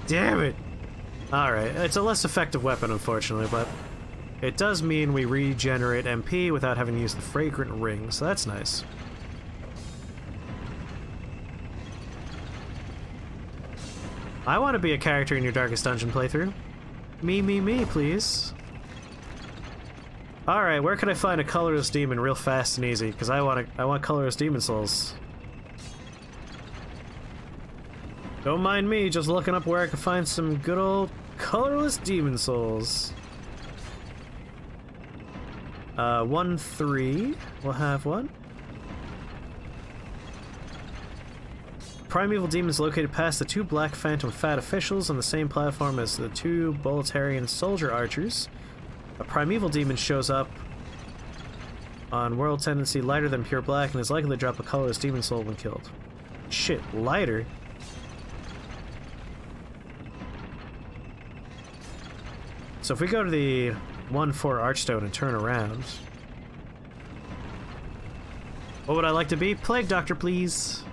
Damn it! Alright, it's a less effective weapon, unfortunately, but it does mean we regenerate MP without having to use the fragrant ring, so that's nice. I want to be a character in your Darkest Dungeon playthrough. Me, please. Alright, where can I find a colorless demon real fast and easy? Because I want colorless demon souls. Don't mind me, just looking up where I can find some good old colorless demon souls. 1-3. We'll have one. Primeval demons located past the 2 black phantom fat officials on the same platform as the 2 Bolitarian soldier archers. A primeval demon shows up on world tendency lighter than pure black and is likely to drop a colorless demon soul when killed. Shit, lighter? So if we go to the 1-4 Archstone and turn around... What would I like to be? Plague Doctor, please!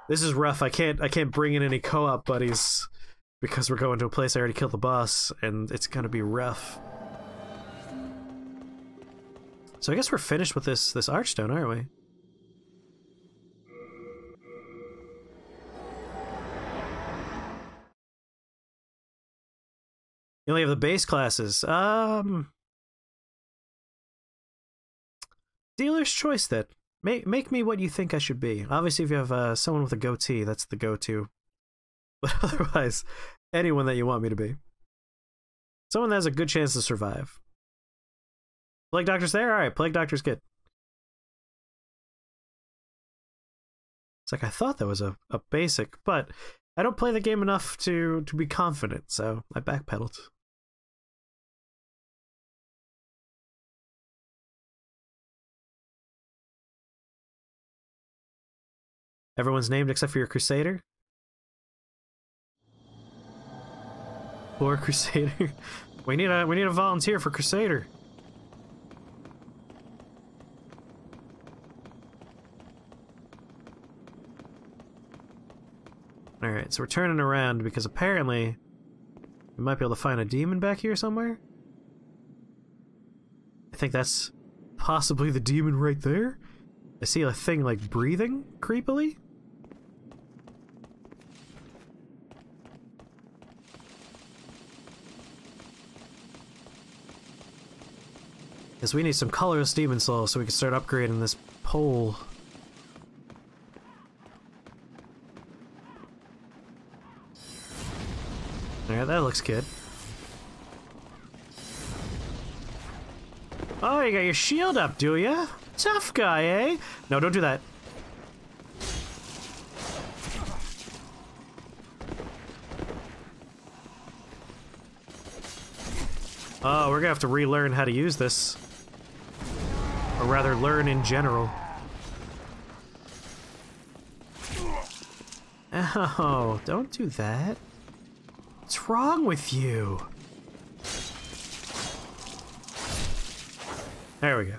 This is rough. I can't bring in any co-op buddies because we're going to a place I already killed the boss, and it's gonna be rough. So I guess we're finished with this Archstone, aren't we? You only have the base classes. Dealer's choice, then. Make me what you think I should be. Obviously, if you have someone with a goatee, that's the go-to. But otherwise, anyone that you want me to be. Someone that has a good chance to survive. Plague Doctor's there? Alright, Plague Doctor's good. It's like I thought that was a basic, but I don't play the game enough to be confident, so I backpedaled. Everyone's named except for your Crusader? Poor Crusader. We need a volunteer for Crusader. Alright, so we're turning around because apparently we might be able to find a demon back here somewhere. I think that's possibly the demon right there. I see a thing like breathing creepily. Because we need some colorless demon souls so we can start upgrading this pole. Yeah, that looks good. Oh, you got your shield up, do ya? Tough guy, eh? No, don't do that. Oh, we're gonna have to relearn how to use this. Or rather, learn in general. Oh, don't do that. What's wrong with you? There we go.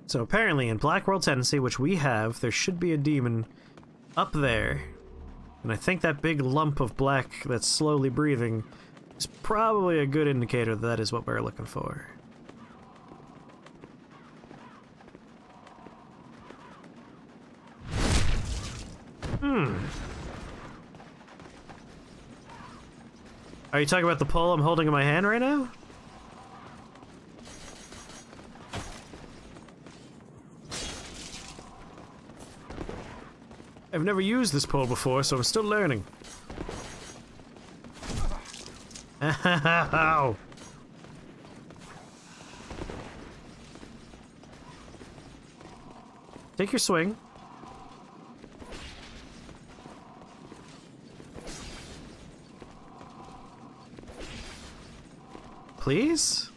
So apparently in Black World Tendency, which we have, there should be a demon up there. And I think that big lump of black that's slowly breathing is probably a good indicator that that is what we're looking for. Are you talking about the pole I'm holding in my hand right now? I've never used this pole before, so I'm still learning. Ow! Take your swing. Please?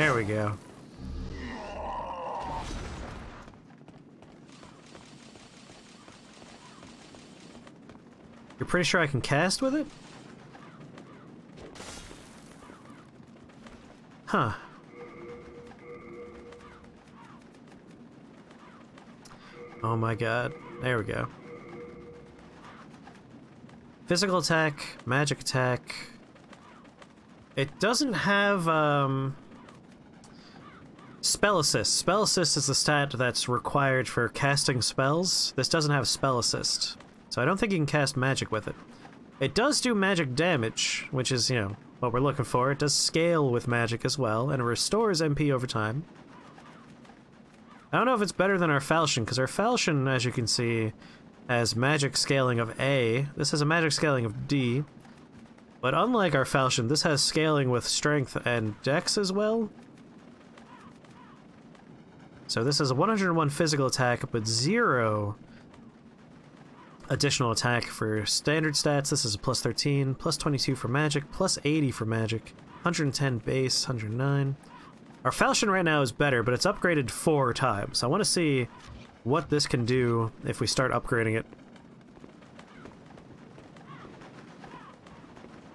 There we go. You're pretty sure I can cast with it? Huh. Oh my god. There we go. Physical attack, magic attack. It doesn't have, spell assist. Spell assist is the stat that's required for casting spells. This doesn't have spell assist, so I don't think you can cast magic with it. It does do magic damage, which is, you know, what we're looking for. It does scale with magic as well, and it restores MP over time. I don't know if it's better than our falchion, because our falchion, as you can see, has magic scaling of A. This has a magic scaling of D. But unlike our falchion, this has scaling with strength and dex as well. So this is a 101 physical attack, but 0 additional attack for standard stats. This is a plus 13, plus 22 for magic, plus 80 for magic, 110 base, 109. Our falchion right now is better, but it's upgraded 4 times. I want to see what this can do if we start upgrading it.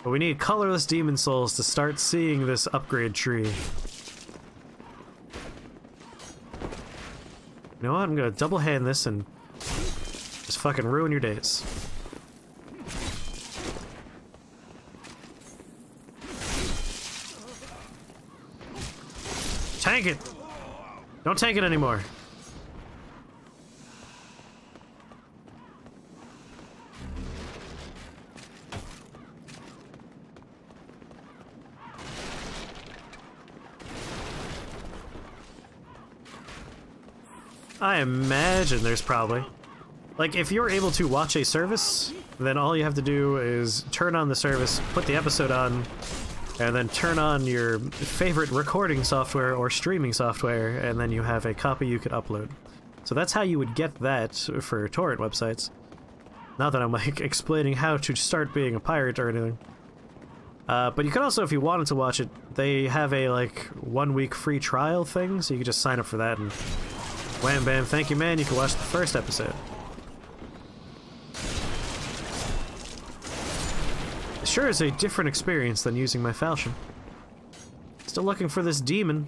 But we need colorless demon souls to start seeing this upgrade tree. You know what? I'm gonna double hand this and just fucking ruin your days. Tank it! Don't tank it anymore. I imagine there's probably... Like, if you're able to watch a service, then all you have to do is turn on the service, put the episode on, and then turn on your favorite recording software or streaming software, and then you have a copy you could upload. So that's how you would get that for torrent websites. Not that I'm, like, explaining how to start being a pirate or anything. But you could also, if you wanted to watch it, they have a, like, 1-week free trial thing, so you could just sign up for that and... Wham bam, thank you man, you can watch the first episode. It sure is a different experience than using my falchion. Still looking for this demon.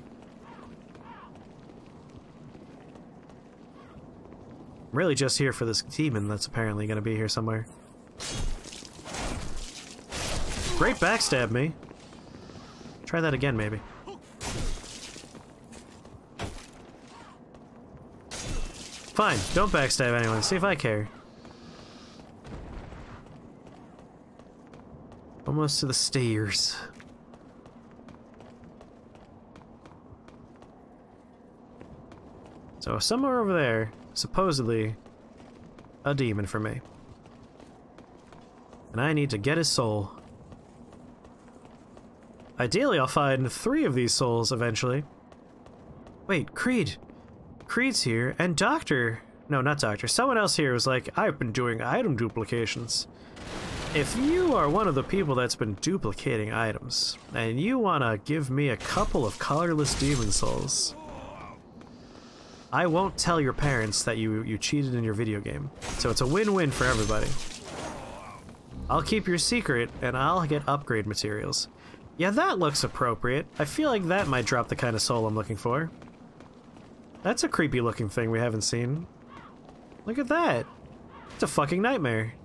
I'm really just here for this demon that's apparently gonna be here somewhere. Great backstab me. Try that again, maybe. Fine, don't backstab anyone. See if I care. Almost to the stairs. So somewhere over there, supposedly, a demon for me. And I need to get his soul. Ideally, I'll find 3 of these souls eventually. Wait, Creed! Creed's here, and Doctor... No, not Doctor. Someone else here was like, I've been doing item duplications. If you are one of the people that's been duplicating items, and you want to give me a couple of colorless demon souls, I won't tell your parents that you cheated in your video game. So it's a win-win for everybody. I'll keep your secret, and I'll get upgrade materials. Yeah, that looks appropriate. I feel like that might drop the kind of soul I'm looking for. That's a creepy looking thing we haven't seen. Look at that. It's a fucking nightmare.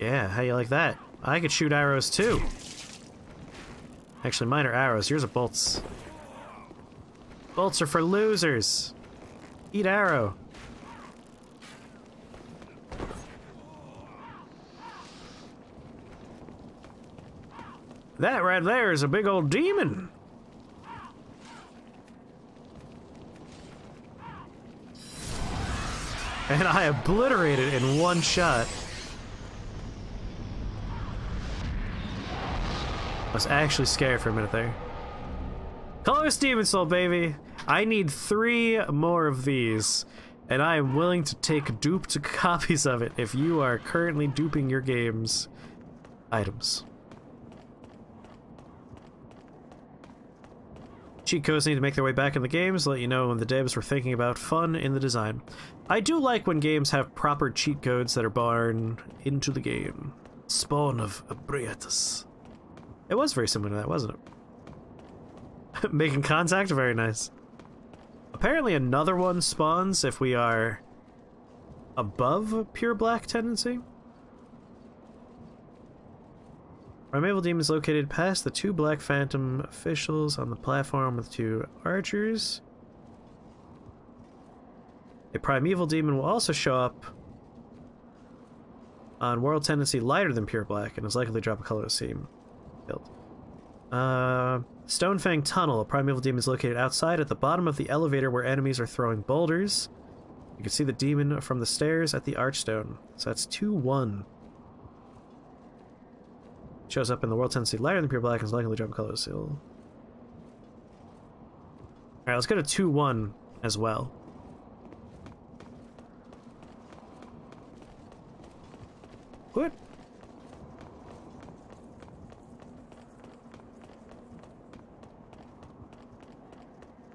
Yeah, how you like that? I could shoot arrows too. Actually, mine are arrows. Yours are bolts. Bolts are for losers. Eat arrow. That right there is a big old demon. And I obliterated it in one shot. I was actually scared for a minute there. Colorless Demon Soul, baby! I need 3 more of these. and I am willing to take duped copies of it if you are currently duping your game's items. Cheat codes need to make their way back in the games to let you know when the devs were thinking about fun in the design. I do like when games have proper cheat codes that are born into the game. Spawn of Abriatus. It was very similar to that, wasn't it? Making contact? Very nice. Apparently another one spawns if we are above pure black tendency. Primeval Demon is located past the 2 Black Phantom officials on the platform with 2 archers. A Primeval Demon will also show up on World Tendency lighter than Pure Black and is likely to drop a colorless seam. Build. Stonefang Tunnel. A Primeval Demon is located outside at the bottom of the elevator where enemies are throwing boulders. You can see the demon from the stairs at the Archstone. So that's 2-1. Shows up in the World Tendency lighter than Pure Black and is likely to drop a colorless seal. Alright, let's go to 2-1 as well. What?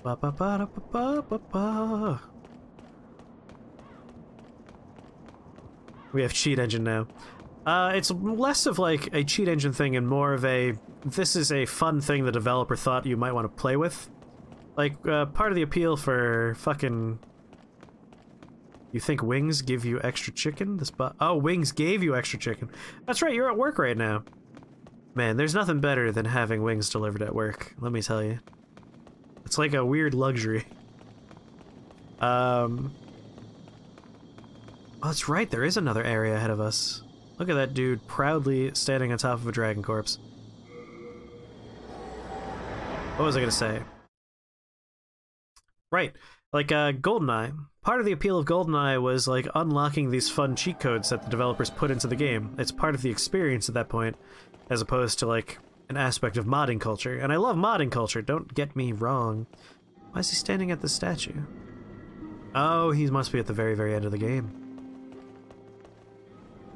Ba ba ba da ba ba ba ba. We have cheat engine now. It's less of like a cheat engine thing and more of a, this is a fun thing the developer thought you might want to play with. Like, part of the appeal for fucking... You think wings give you extra chicken? Oh, wings gave you extra chicken. That's right, you're at work right now. Man, there's nothing better than having wings delivered at work, let me tell you. It's like a weird luxury. Oh, that's right, there is another area ahead of us. Look at that dude proudly standing on top of a dragon corpse. What was I gonna say? Right, like GoldenEye. Part of the appeal of GoldenEye was like unlocking these fun cheat codes that the developers put into the game. It's part of the experience at that point, as opposed to like an aspect of modding culture. And I love modding culture, don't get me wrong. Why is he standing at the statue? Oh, he must be at the very, very end of the game.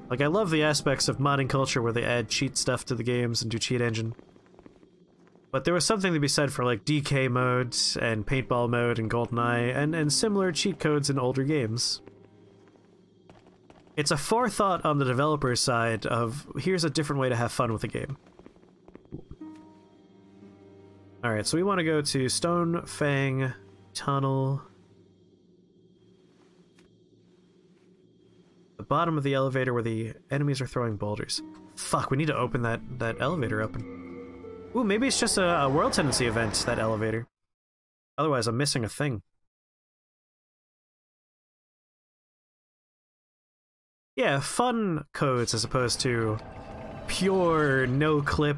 Like, I love the aspects of modding culture where they add cheat stuff to the games and do cheat engine. But there was something to be said for, like, DK modes and paintball mode and GoldenEye and similar cheat codes in older games. It's a forethought on the developer's side of, here's a different way to have fun with a game. Alright, so we want to go to Stonefang Tunnel. The bottom of the elevator where the enemies are throwing boulders. Fuck, we need to open that elevator open. Ooh, maybe it's just a World Tendency event, that elevator. Otherwise, I'm missing a thing. Yeah, fun codes as opposed to pure no-clip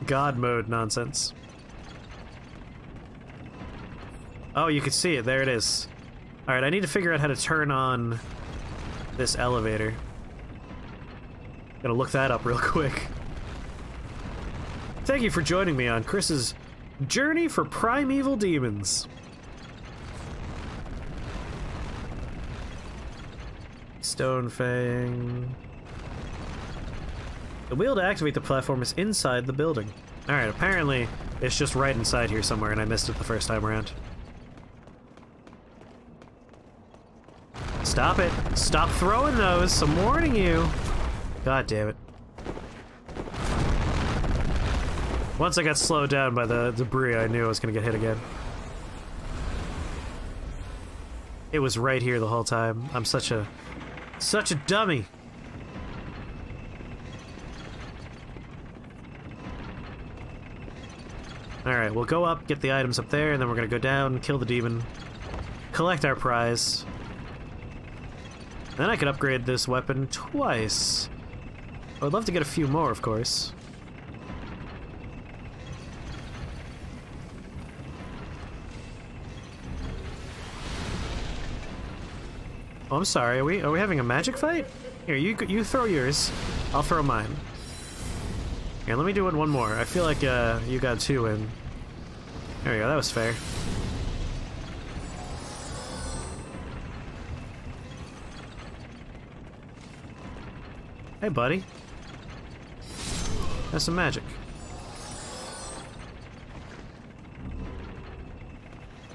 God mode nonsense. Oh, you can see it. There it is. Alright, I need to figure out how to turn on this elevator. Gotta look that up real quick. Thank you for joining me on Chris's journey for Primeval Demons. Stonefang. The wheel to activate the platform is inside the building. Alright, apparently it's just right inside here somewhere and I missed it the first time around. Stop it. Stop throwing those. I'm warning you. God damn it. Once I got slowed down by the debris, I knew I was gonna get hit again. It was right here the whole time. I'm such a dummy. Alright, we'll go up, get the items up there, and then we're gonna go down, kill the demon, collect our prize. Then I could upgrade this weapon twice. I would love to get a few more, of course. Oh, I'm sorry. Are we having a magic fight? Here, you throw yours. I'll throw mine. Here, let me do it one more. I feel like you got two in. There we go. That was fair. Hey, buddy. That's some magic.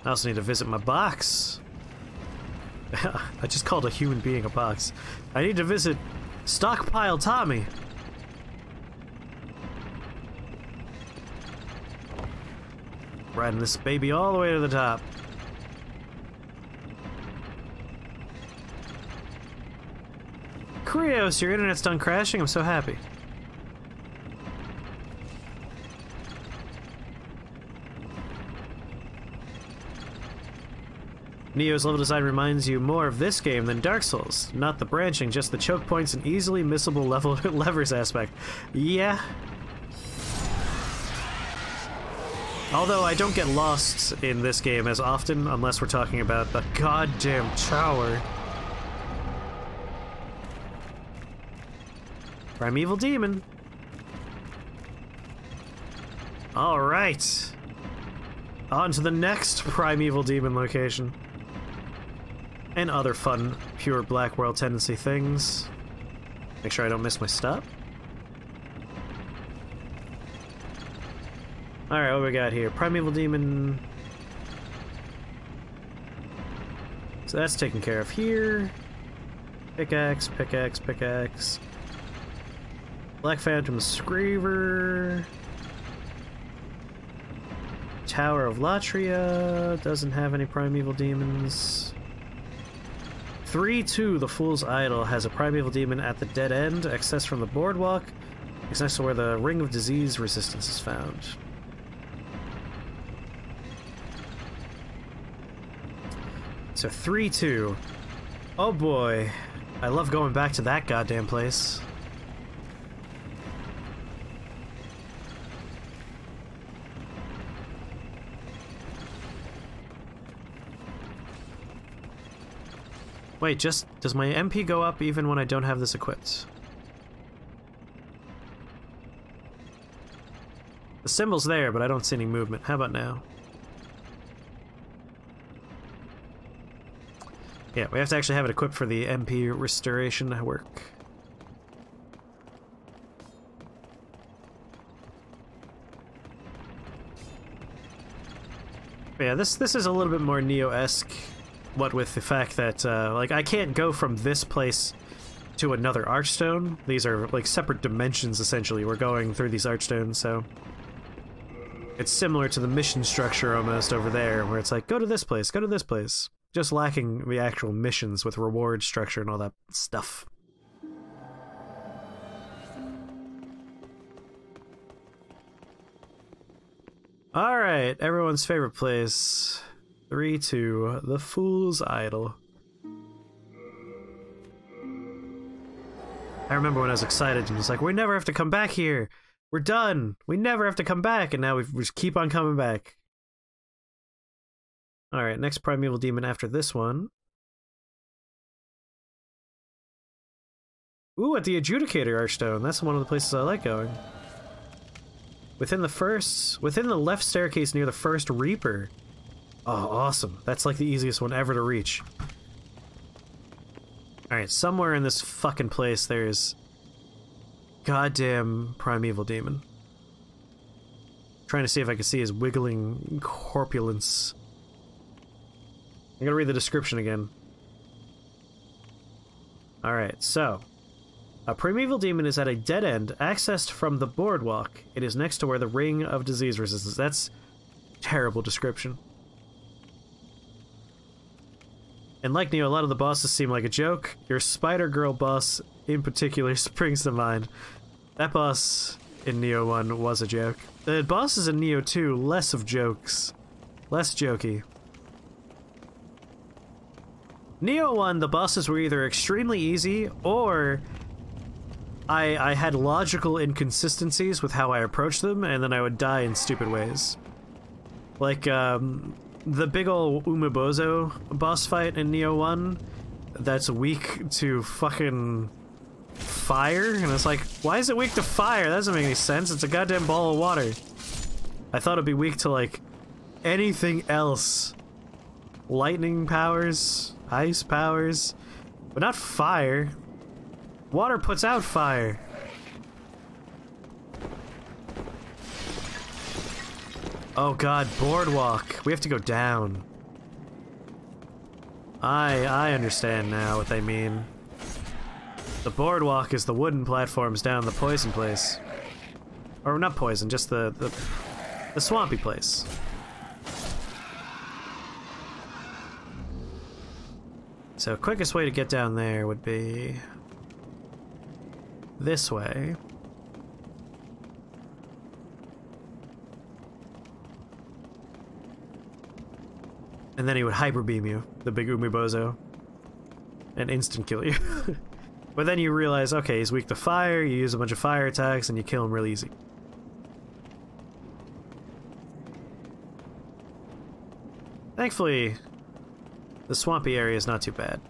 I also need to visit my box. I just called a human being a box. I need to visit Stockpile Tommy. Riding this baby all the way to the top. Krios, your internet's done crashing. I'm so happy. Neo's level design reminds you more of this game than Dark Souls. Not the branching, just the choke points and easily missable levers aspect. Yeah. Although I don't get lost in this game as often unless we're talking about the goddamn tower. Primeval Demon. Alright. On to the next Primeval Demon location. And other fun, pure Black World tendency things. Make sure I don't miss my stop. Alright, what we got here? Primeval Demon. So that's taken care of here. Pickaxe, pickaxe, pickaxe. Black Phantom Screever. Tower of Latria doesn't have any Primeval Demons. 3-2, the Fool's Idol has a Primeval Demon at the dead end, accessed from the boardwalk. It's next to where the Ring of Disease Resistance is found. So 3-2. Oh boy. I love going back to that goddamn place. Wait, does my MP go up even when I don't have this equipped? The symbol's there, but I don't see any movement. How about now? Yeah, we have to actually have it equipped for the MP restoration to work. But yeah, this is a little bit more Neo-esque. What with the fact that, like, I can't go from this place to another archstone. These are, like, separate dimensions, essentially. We're going through these archstones, so... It's similar to the mission structure, almost, over there, where it's like, go to this place, go to this place. Just lacking the actual missions with reward structure and all that stuff. Alright, everyone's favorite place. 3-2, the Fool's Idol. I remember when I was excited and was like, we never have to come back here. We're done. We never have to come back, and now we just keep on coming back. Alright, next Primeval Demon after this one. Ooh, at the Adjudicator Archstone. That's one of the places I like going. Within the left staircase near the first Reaper. Oh, awesome. That's like the easiest one ever to reach. Alright, somewhere in this fucking place there's goddamn Primeval Demon. Trying to see if I can see his wiggling corpulence. I'm gonna read the description again. Alright, so. A Primeval Demon is at a dead end, accessed from the boardwalk. It is next to where the Ring of Disease Resistance. That's terrible description. And like Neo, a lot of the bosses seem like a joke. Your Spider-Girl boss, in particular, springs to mind. That boss in Neo 1 was a joke. The bosses in Neo 2, less of jokes. Less jokey. Neo 1, the bosses were either extremely easy, or I had logical inconsistencies with how I approached them, and then I would die in stupid ways. Like, the big ol' Umebozo boss fight in Neo 1 that's weak to fucking fire, and it's like, why is it weak to fire? That doesn't make any sense. It's a goddamn ball of water. I thought it'd be weak to, like, anything else. Lightning powers, ice powers, but not fire. Water puts out fire. Oh god, boardwalk. We have to go down. I understand now what they mean. The boardwalk is the wooden platforms down the poison place. Or not poison, just the swampy place. So quickest way to get down there would be this way. And then he would hyper beam you, the big Umibozo, and instant kill you. But then you realize, okay, he's weak to fire, you use a bunch of fire attacks, and you kill him real easy. Thankfully, the swampy area is not too bad.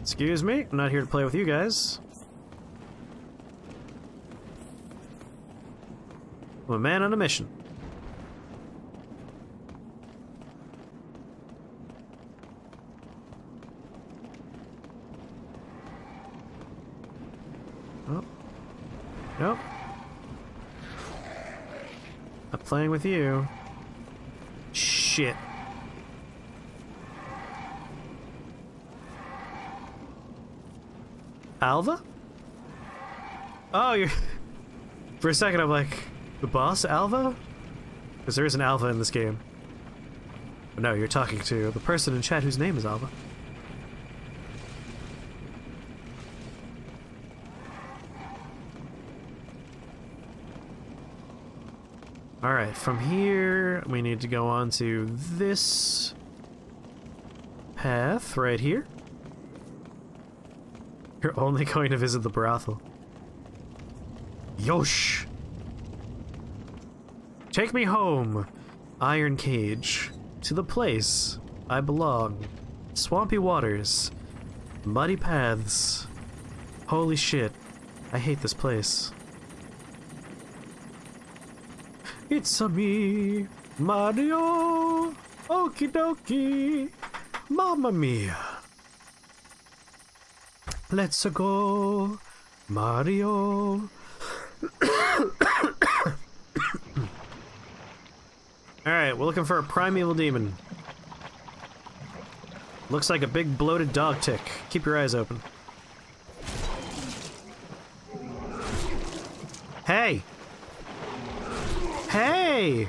Excuse me, I'm not here to play with you guys. I'm a man on a mission. Oh. Nope. Not playing with you. Shit. Alva? Oh, you're... For a second I'm like... The boss, Alva? Because there is an Alva in this game. But no, you're talking to the person in chat whose name is Alva. Alright, from here, we need to go on to this path right here. You're only going to visit the brothel. Yosh! Take me home, Iron Cage, to the place I belong. Swampy waters, muddy paths. Holy shit, I hate this place. It's a me, Mario, okie dokie, mamma mia. Let's go, Mario. Alright, we're looking for a primeval demon. Looks like a big bloated dog tick. Keep your eyes open. Hey! Hey!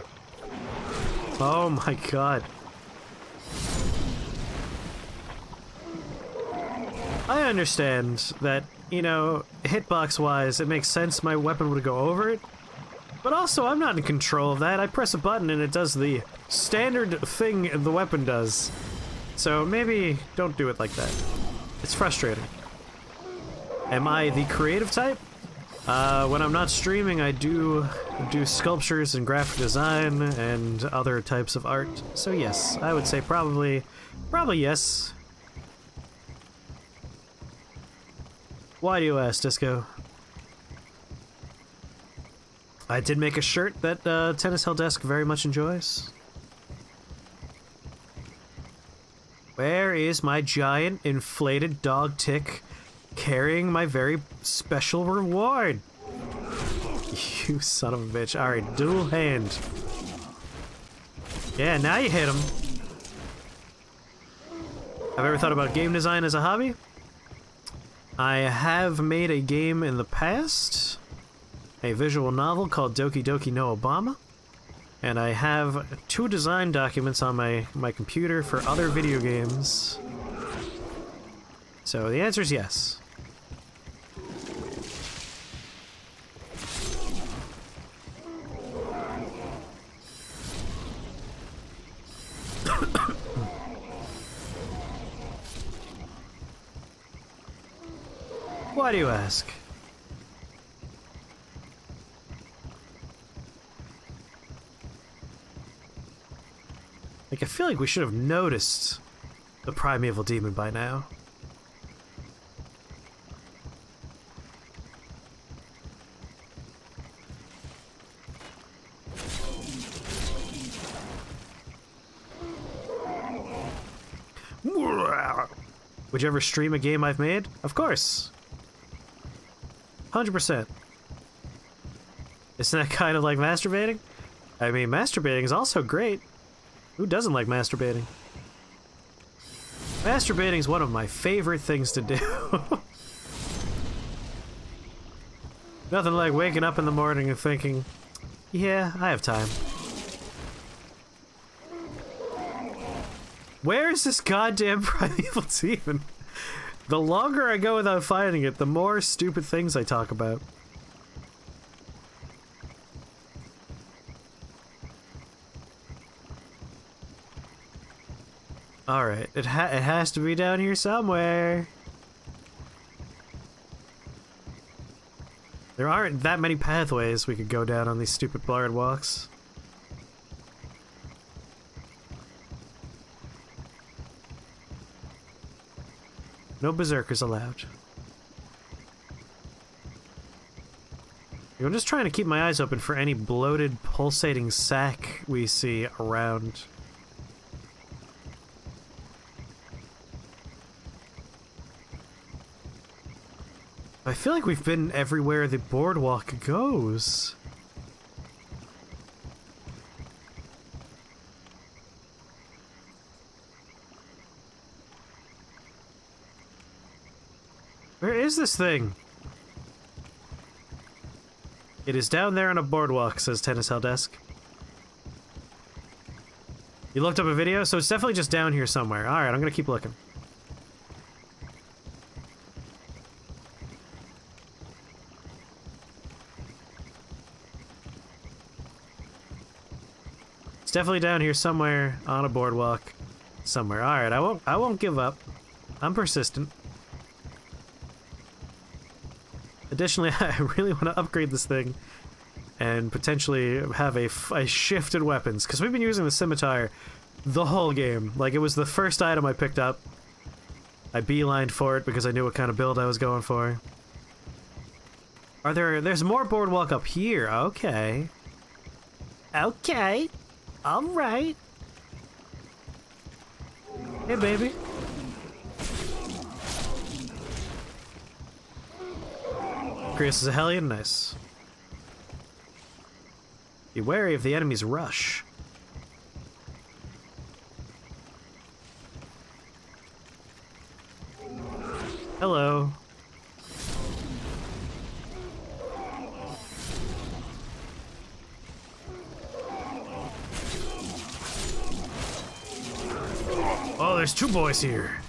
Oh my god. I understand that, you know, hitbox-wise, it makes sense my weapon would go over it. But also, I'm not in control of that. I press a button and it does the standard thing the weapon does. So maybe don't do it like that. It's frustrating. Am I the creative type? When I'm not streaming, I do sculptures and graphic design and other types of art. So yes, I would say probably yes. Why do you ask, Disco? I did make a shirt that Tennis Hell Desk very much enjoys. Where is my giant inflated dog tick carrying my very special reward? You son of a bitch. Alright, dual hand. Yeah, now you hit him. Have I ever thought about game design as a hobby? I have made a game in the past. A visual novel called Doki Doki no Obama. And I have 2 design documents on my computer for other video games. So the answer is yes. Why do you ask? Like, I feel like we should have noticed the primeval demon by now. Would you ever stream a game I've made? Of course. 100%. Isn't that kind of like masturbating? I mean, masturbating is also great. Who doesn't like masturbating? Masturbating is one of my favorite things to do. Nothing like waking up in the morning and thinking, yeah, I have time. Where is this goddamn primeval demon? The longer I go without finding it, the more stupid things I talk about. Alright, it has to be down here somewhere. There aren't that many pathways we could go down on these stupid blurred walks. No berserkers allowed. I'm just trying to keep my eyes open for any bloated, pulsating sack we see around. I feel like we've been everywhere the boardwalk goes. Where is this thing? It is down there on a boardwalk, says Tennis Hell Desk. You looked up a video? So it's definitely just down here somewhere. Alright, I'm gonna keep looking. It's definitely down here somewhere on a boardwalk. Somewhere. Alright, I won't give up. I'm persistent. Additionally, I really want to upgrade this thing and potentially have a shift in weapons, because we've been using the scimitar the whole game. Like, it was the first item I picked up. I beelined for it because I knew what kind of build I was going for. There's more boardwalk up here. Okay. Okay. Alright. Hey, baby. Chris is a hellion. Nice. Be wary of the enemy's rush. Hello. Oh, there's two boys here.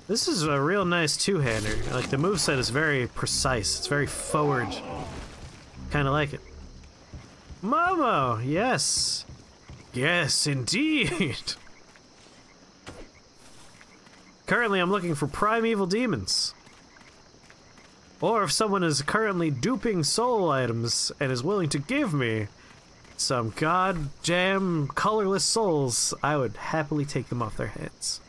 This is a real nice two-hander. Like, the moveset is very precise. It's very forward. Kinda like it. Momo! Yes! Yes, indeed! Currently, I'm looking for primeval demons. Or if someone is currently duping soul items and is willing to give me some goddamn colorless souls, I would happily take them off their heads.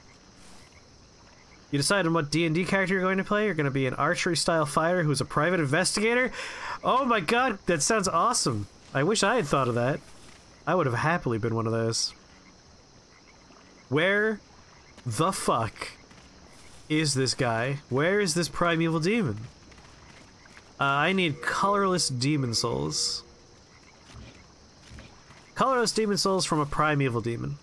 You decide on what D&D character you're going to play? You're going to be an archery-style fighter who's a private investigator? Oh my god, that sounds awesome. I wish I had thought of that. I would have happily been one of those. Where the fuck is this guy? Where is this primeval demon? I need colorless demon souls. Colorless demon souls from a primeval demon.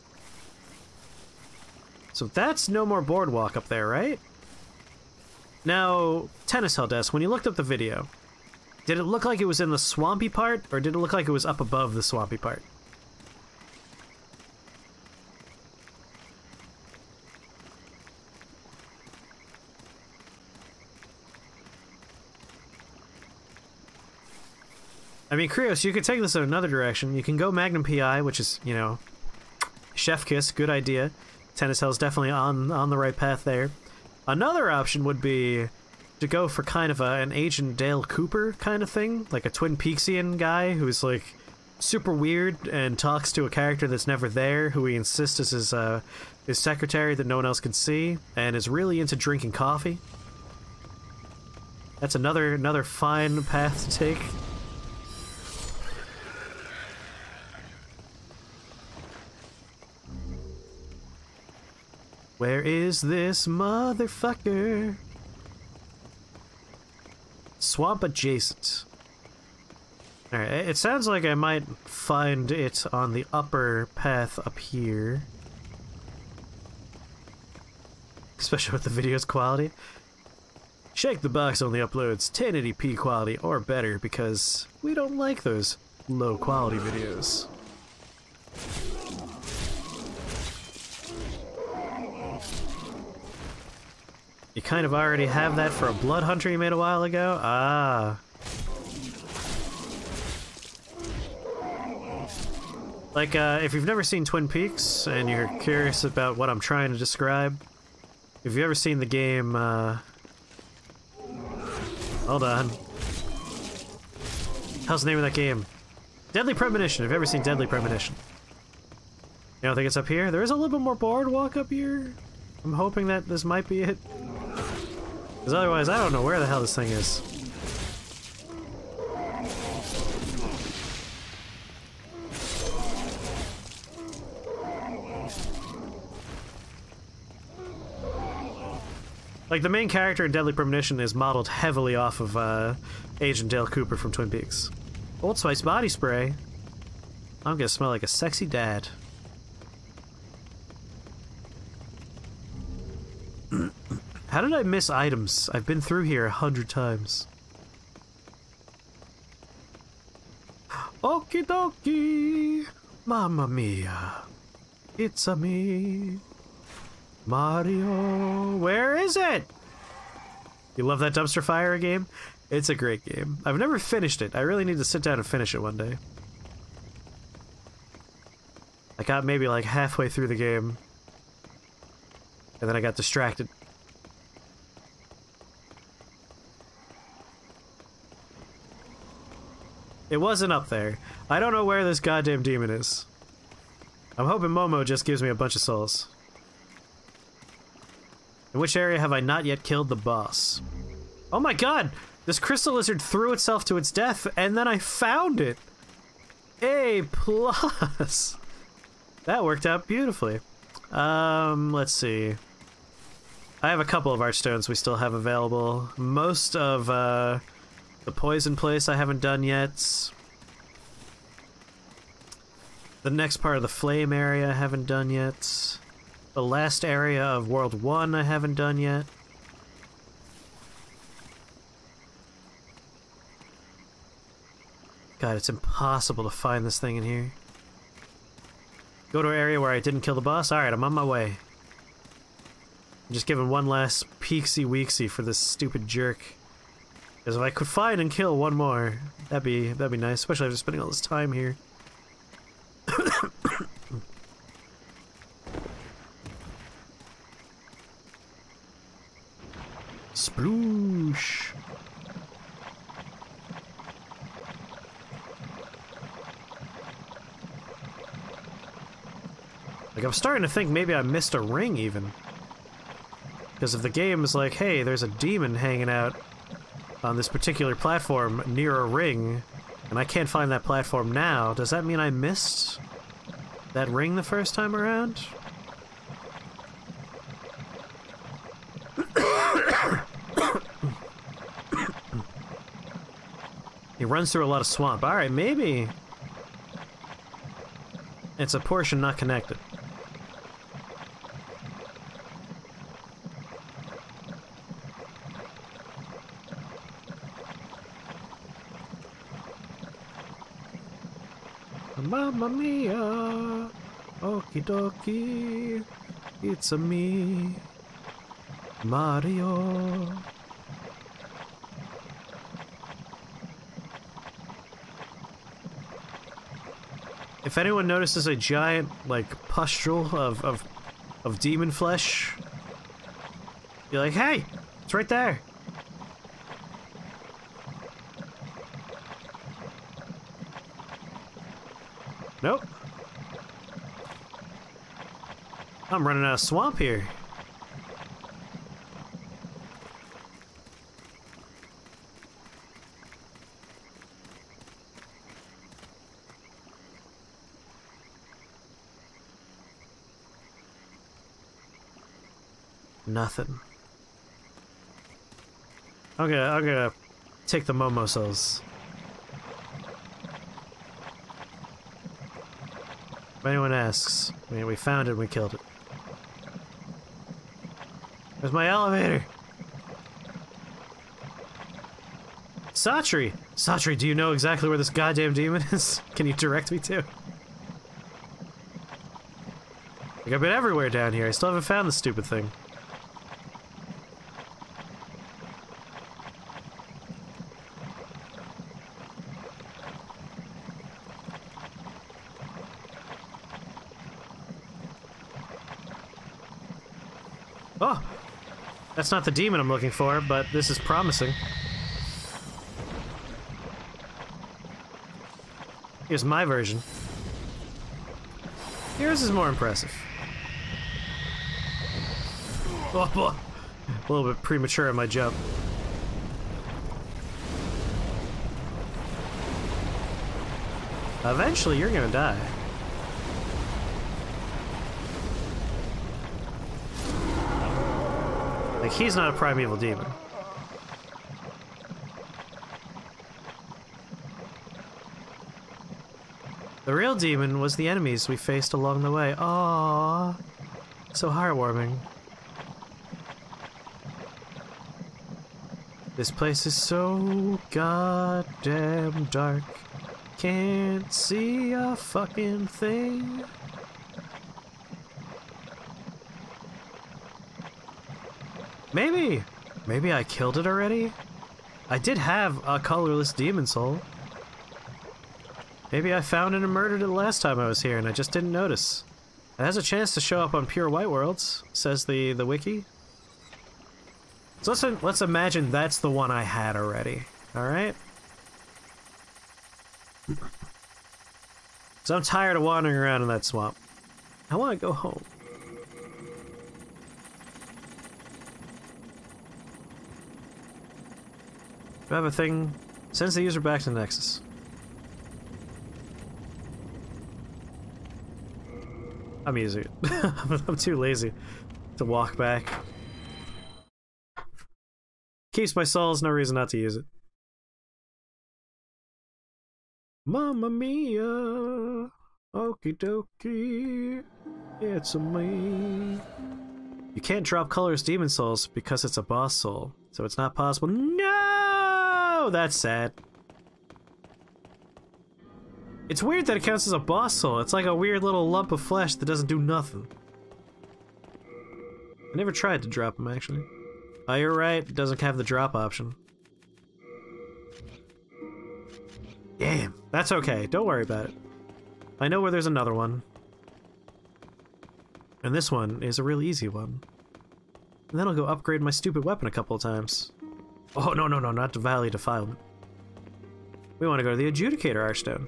So that's no more boardwalk up there, right? Now, Tennis Hell Desk, when you looked up the video, did it look like it was in the swampy part, or did it look like it was up above the swampy part? I mean, Krios, you could take this in another direction. You can go Magnum PI, which is, you know, chef kiss, good idea. Tennis Hell's definitely on the right path there. Another option would be to go for kind of an Agent Dale Cooper kind of thing, like a Twin Peaksian guy who's like super weird and talks to a character that's never there, who he insists is his secretary that no one else can see, and is really into drinking coffee. That's another fine path to take. Where is this motherfucker? Swamp adjacent. Alright, it sounds like I might find it on the upper path up here. Especially with the video's quality. Shake the Box only uploads 1080p quality or better because we don't like those low quality videos. You kind of already have that for a blood hunter you made a while ago? Ah. Like, if you've never seen Twin Peaks and you're curious about what I'm trying to describe, if you've ever seen the game, hold on. How's the name of that game? Deadly Premonition. Have you ever seen Deadly Premonition? You don't think it's up here? There is a little bit more boardwalk up here. I'm hoping that this might be it. Because otherwise, I don't know where the hell this thing is. Like, the main character in Deadly Premonition is modeled heavily off of Agent Dale Cooper from Twin Peaks. Old Spice body spray. I'm gonna smell like a sexy dad. How did I miss items? I've been through here 100 times. Okie dokie! Mamma mia! It's a me! Mario! Where is it? You love that dumpster fire game? It's a great game. I've never finished it. I really need to sit down and finish it one day. I got maybe like halfway through the game. And then I got distracted. It wasn't up there. I don't know where this goddamn demon is. I'm hoping Momo just gives me a bunch of souls. In which area have I not yet killed the boss? Oh my god! This crystal lizard threw itself to its death, and then I found it! A plus! That worked out beautifully. Let's see. I have a couple of archstones we still have available. Most of, the poison place I haven't done yet. The next part of the flame area I haven't done yet. The last area of World 1 I haven't done yet. God, it's impossible to find this thing in here. Go to an area where I didn't kill the boss? Alright, I'm on my way. I'm just giving one last peeksy-weeksy for this stupid jerk. Because if I could find and kill one more, that'd be nice, especially after spending all this time here. Sploosh. Like, I'm starting to think maybe I missed a ring, even. Because if the game is like, hey, there's a demon hanging out on this particular platform near a ring, and I can't find that platform now, does that mean I missed that ring the first time around? He runs through a lot of swamp. Alright, maybe it's a portion not connected. Mamma mia, okie dokie, it's a me, Mario. If anyone notices a giant, like, pustule of demon flesh, you're like, hey, it's right there. Nope. I'm running out of swamp here. Nothing. I'm gonna take the Momo cells. If anyone asks, I mean, we found it and we killed it. There's my elevator! Satri! Satri, do you know exactly where this goddamn demon is? Can you direct me to? Like, I've been everywhere down here. I still haven't found the stupid thing. Oh! That's not the demon I'm looking for, but this is promising. Here's my version. Yours is more impressive. Oh boy! A little bit premature in my jump. Eventually, you're gonna die. Like, he's not a primeval demon. The real demon was the enemies we faced along the way. Aww. So heartwarming. This place is so goddamn dark. Can't see a fucking thing. Maybe I killed it already? I did have a colorless demon soul. Maybe I found it and murdered it last time I was here and I just didn't notice. It has a chance to show up on Pure White Worlds, says the wiki. So let's imagine that's the one I had already, alright? So I'm tired of wandering around in that swamp. I want to go home. Do I have a thing? Sends the user back to the Nexus. I'm using it. I'm too lazy to walk back. Keeps my souls, no reason not to use it. Mamma mia, okie dokie, it's a me. You can't drop colorless demon souls because it's a boss soul, so it's not possible. No, that's sad. It's weird that it counts as a boss soul. It's like a weird little lump of flesh that doesn't do nothing. I never tried to drop them, actually. Oh, you're right. It doesn't have the drop option. Damn. That's okay. Don't worry about it. I know where there's another one. And this one is a real easy one. And then I'll go upgrade my stupid weapon a couple of times. Oh, no, not the Valley Defilement. We want to go to the Adjudicator Archstone.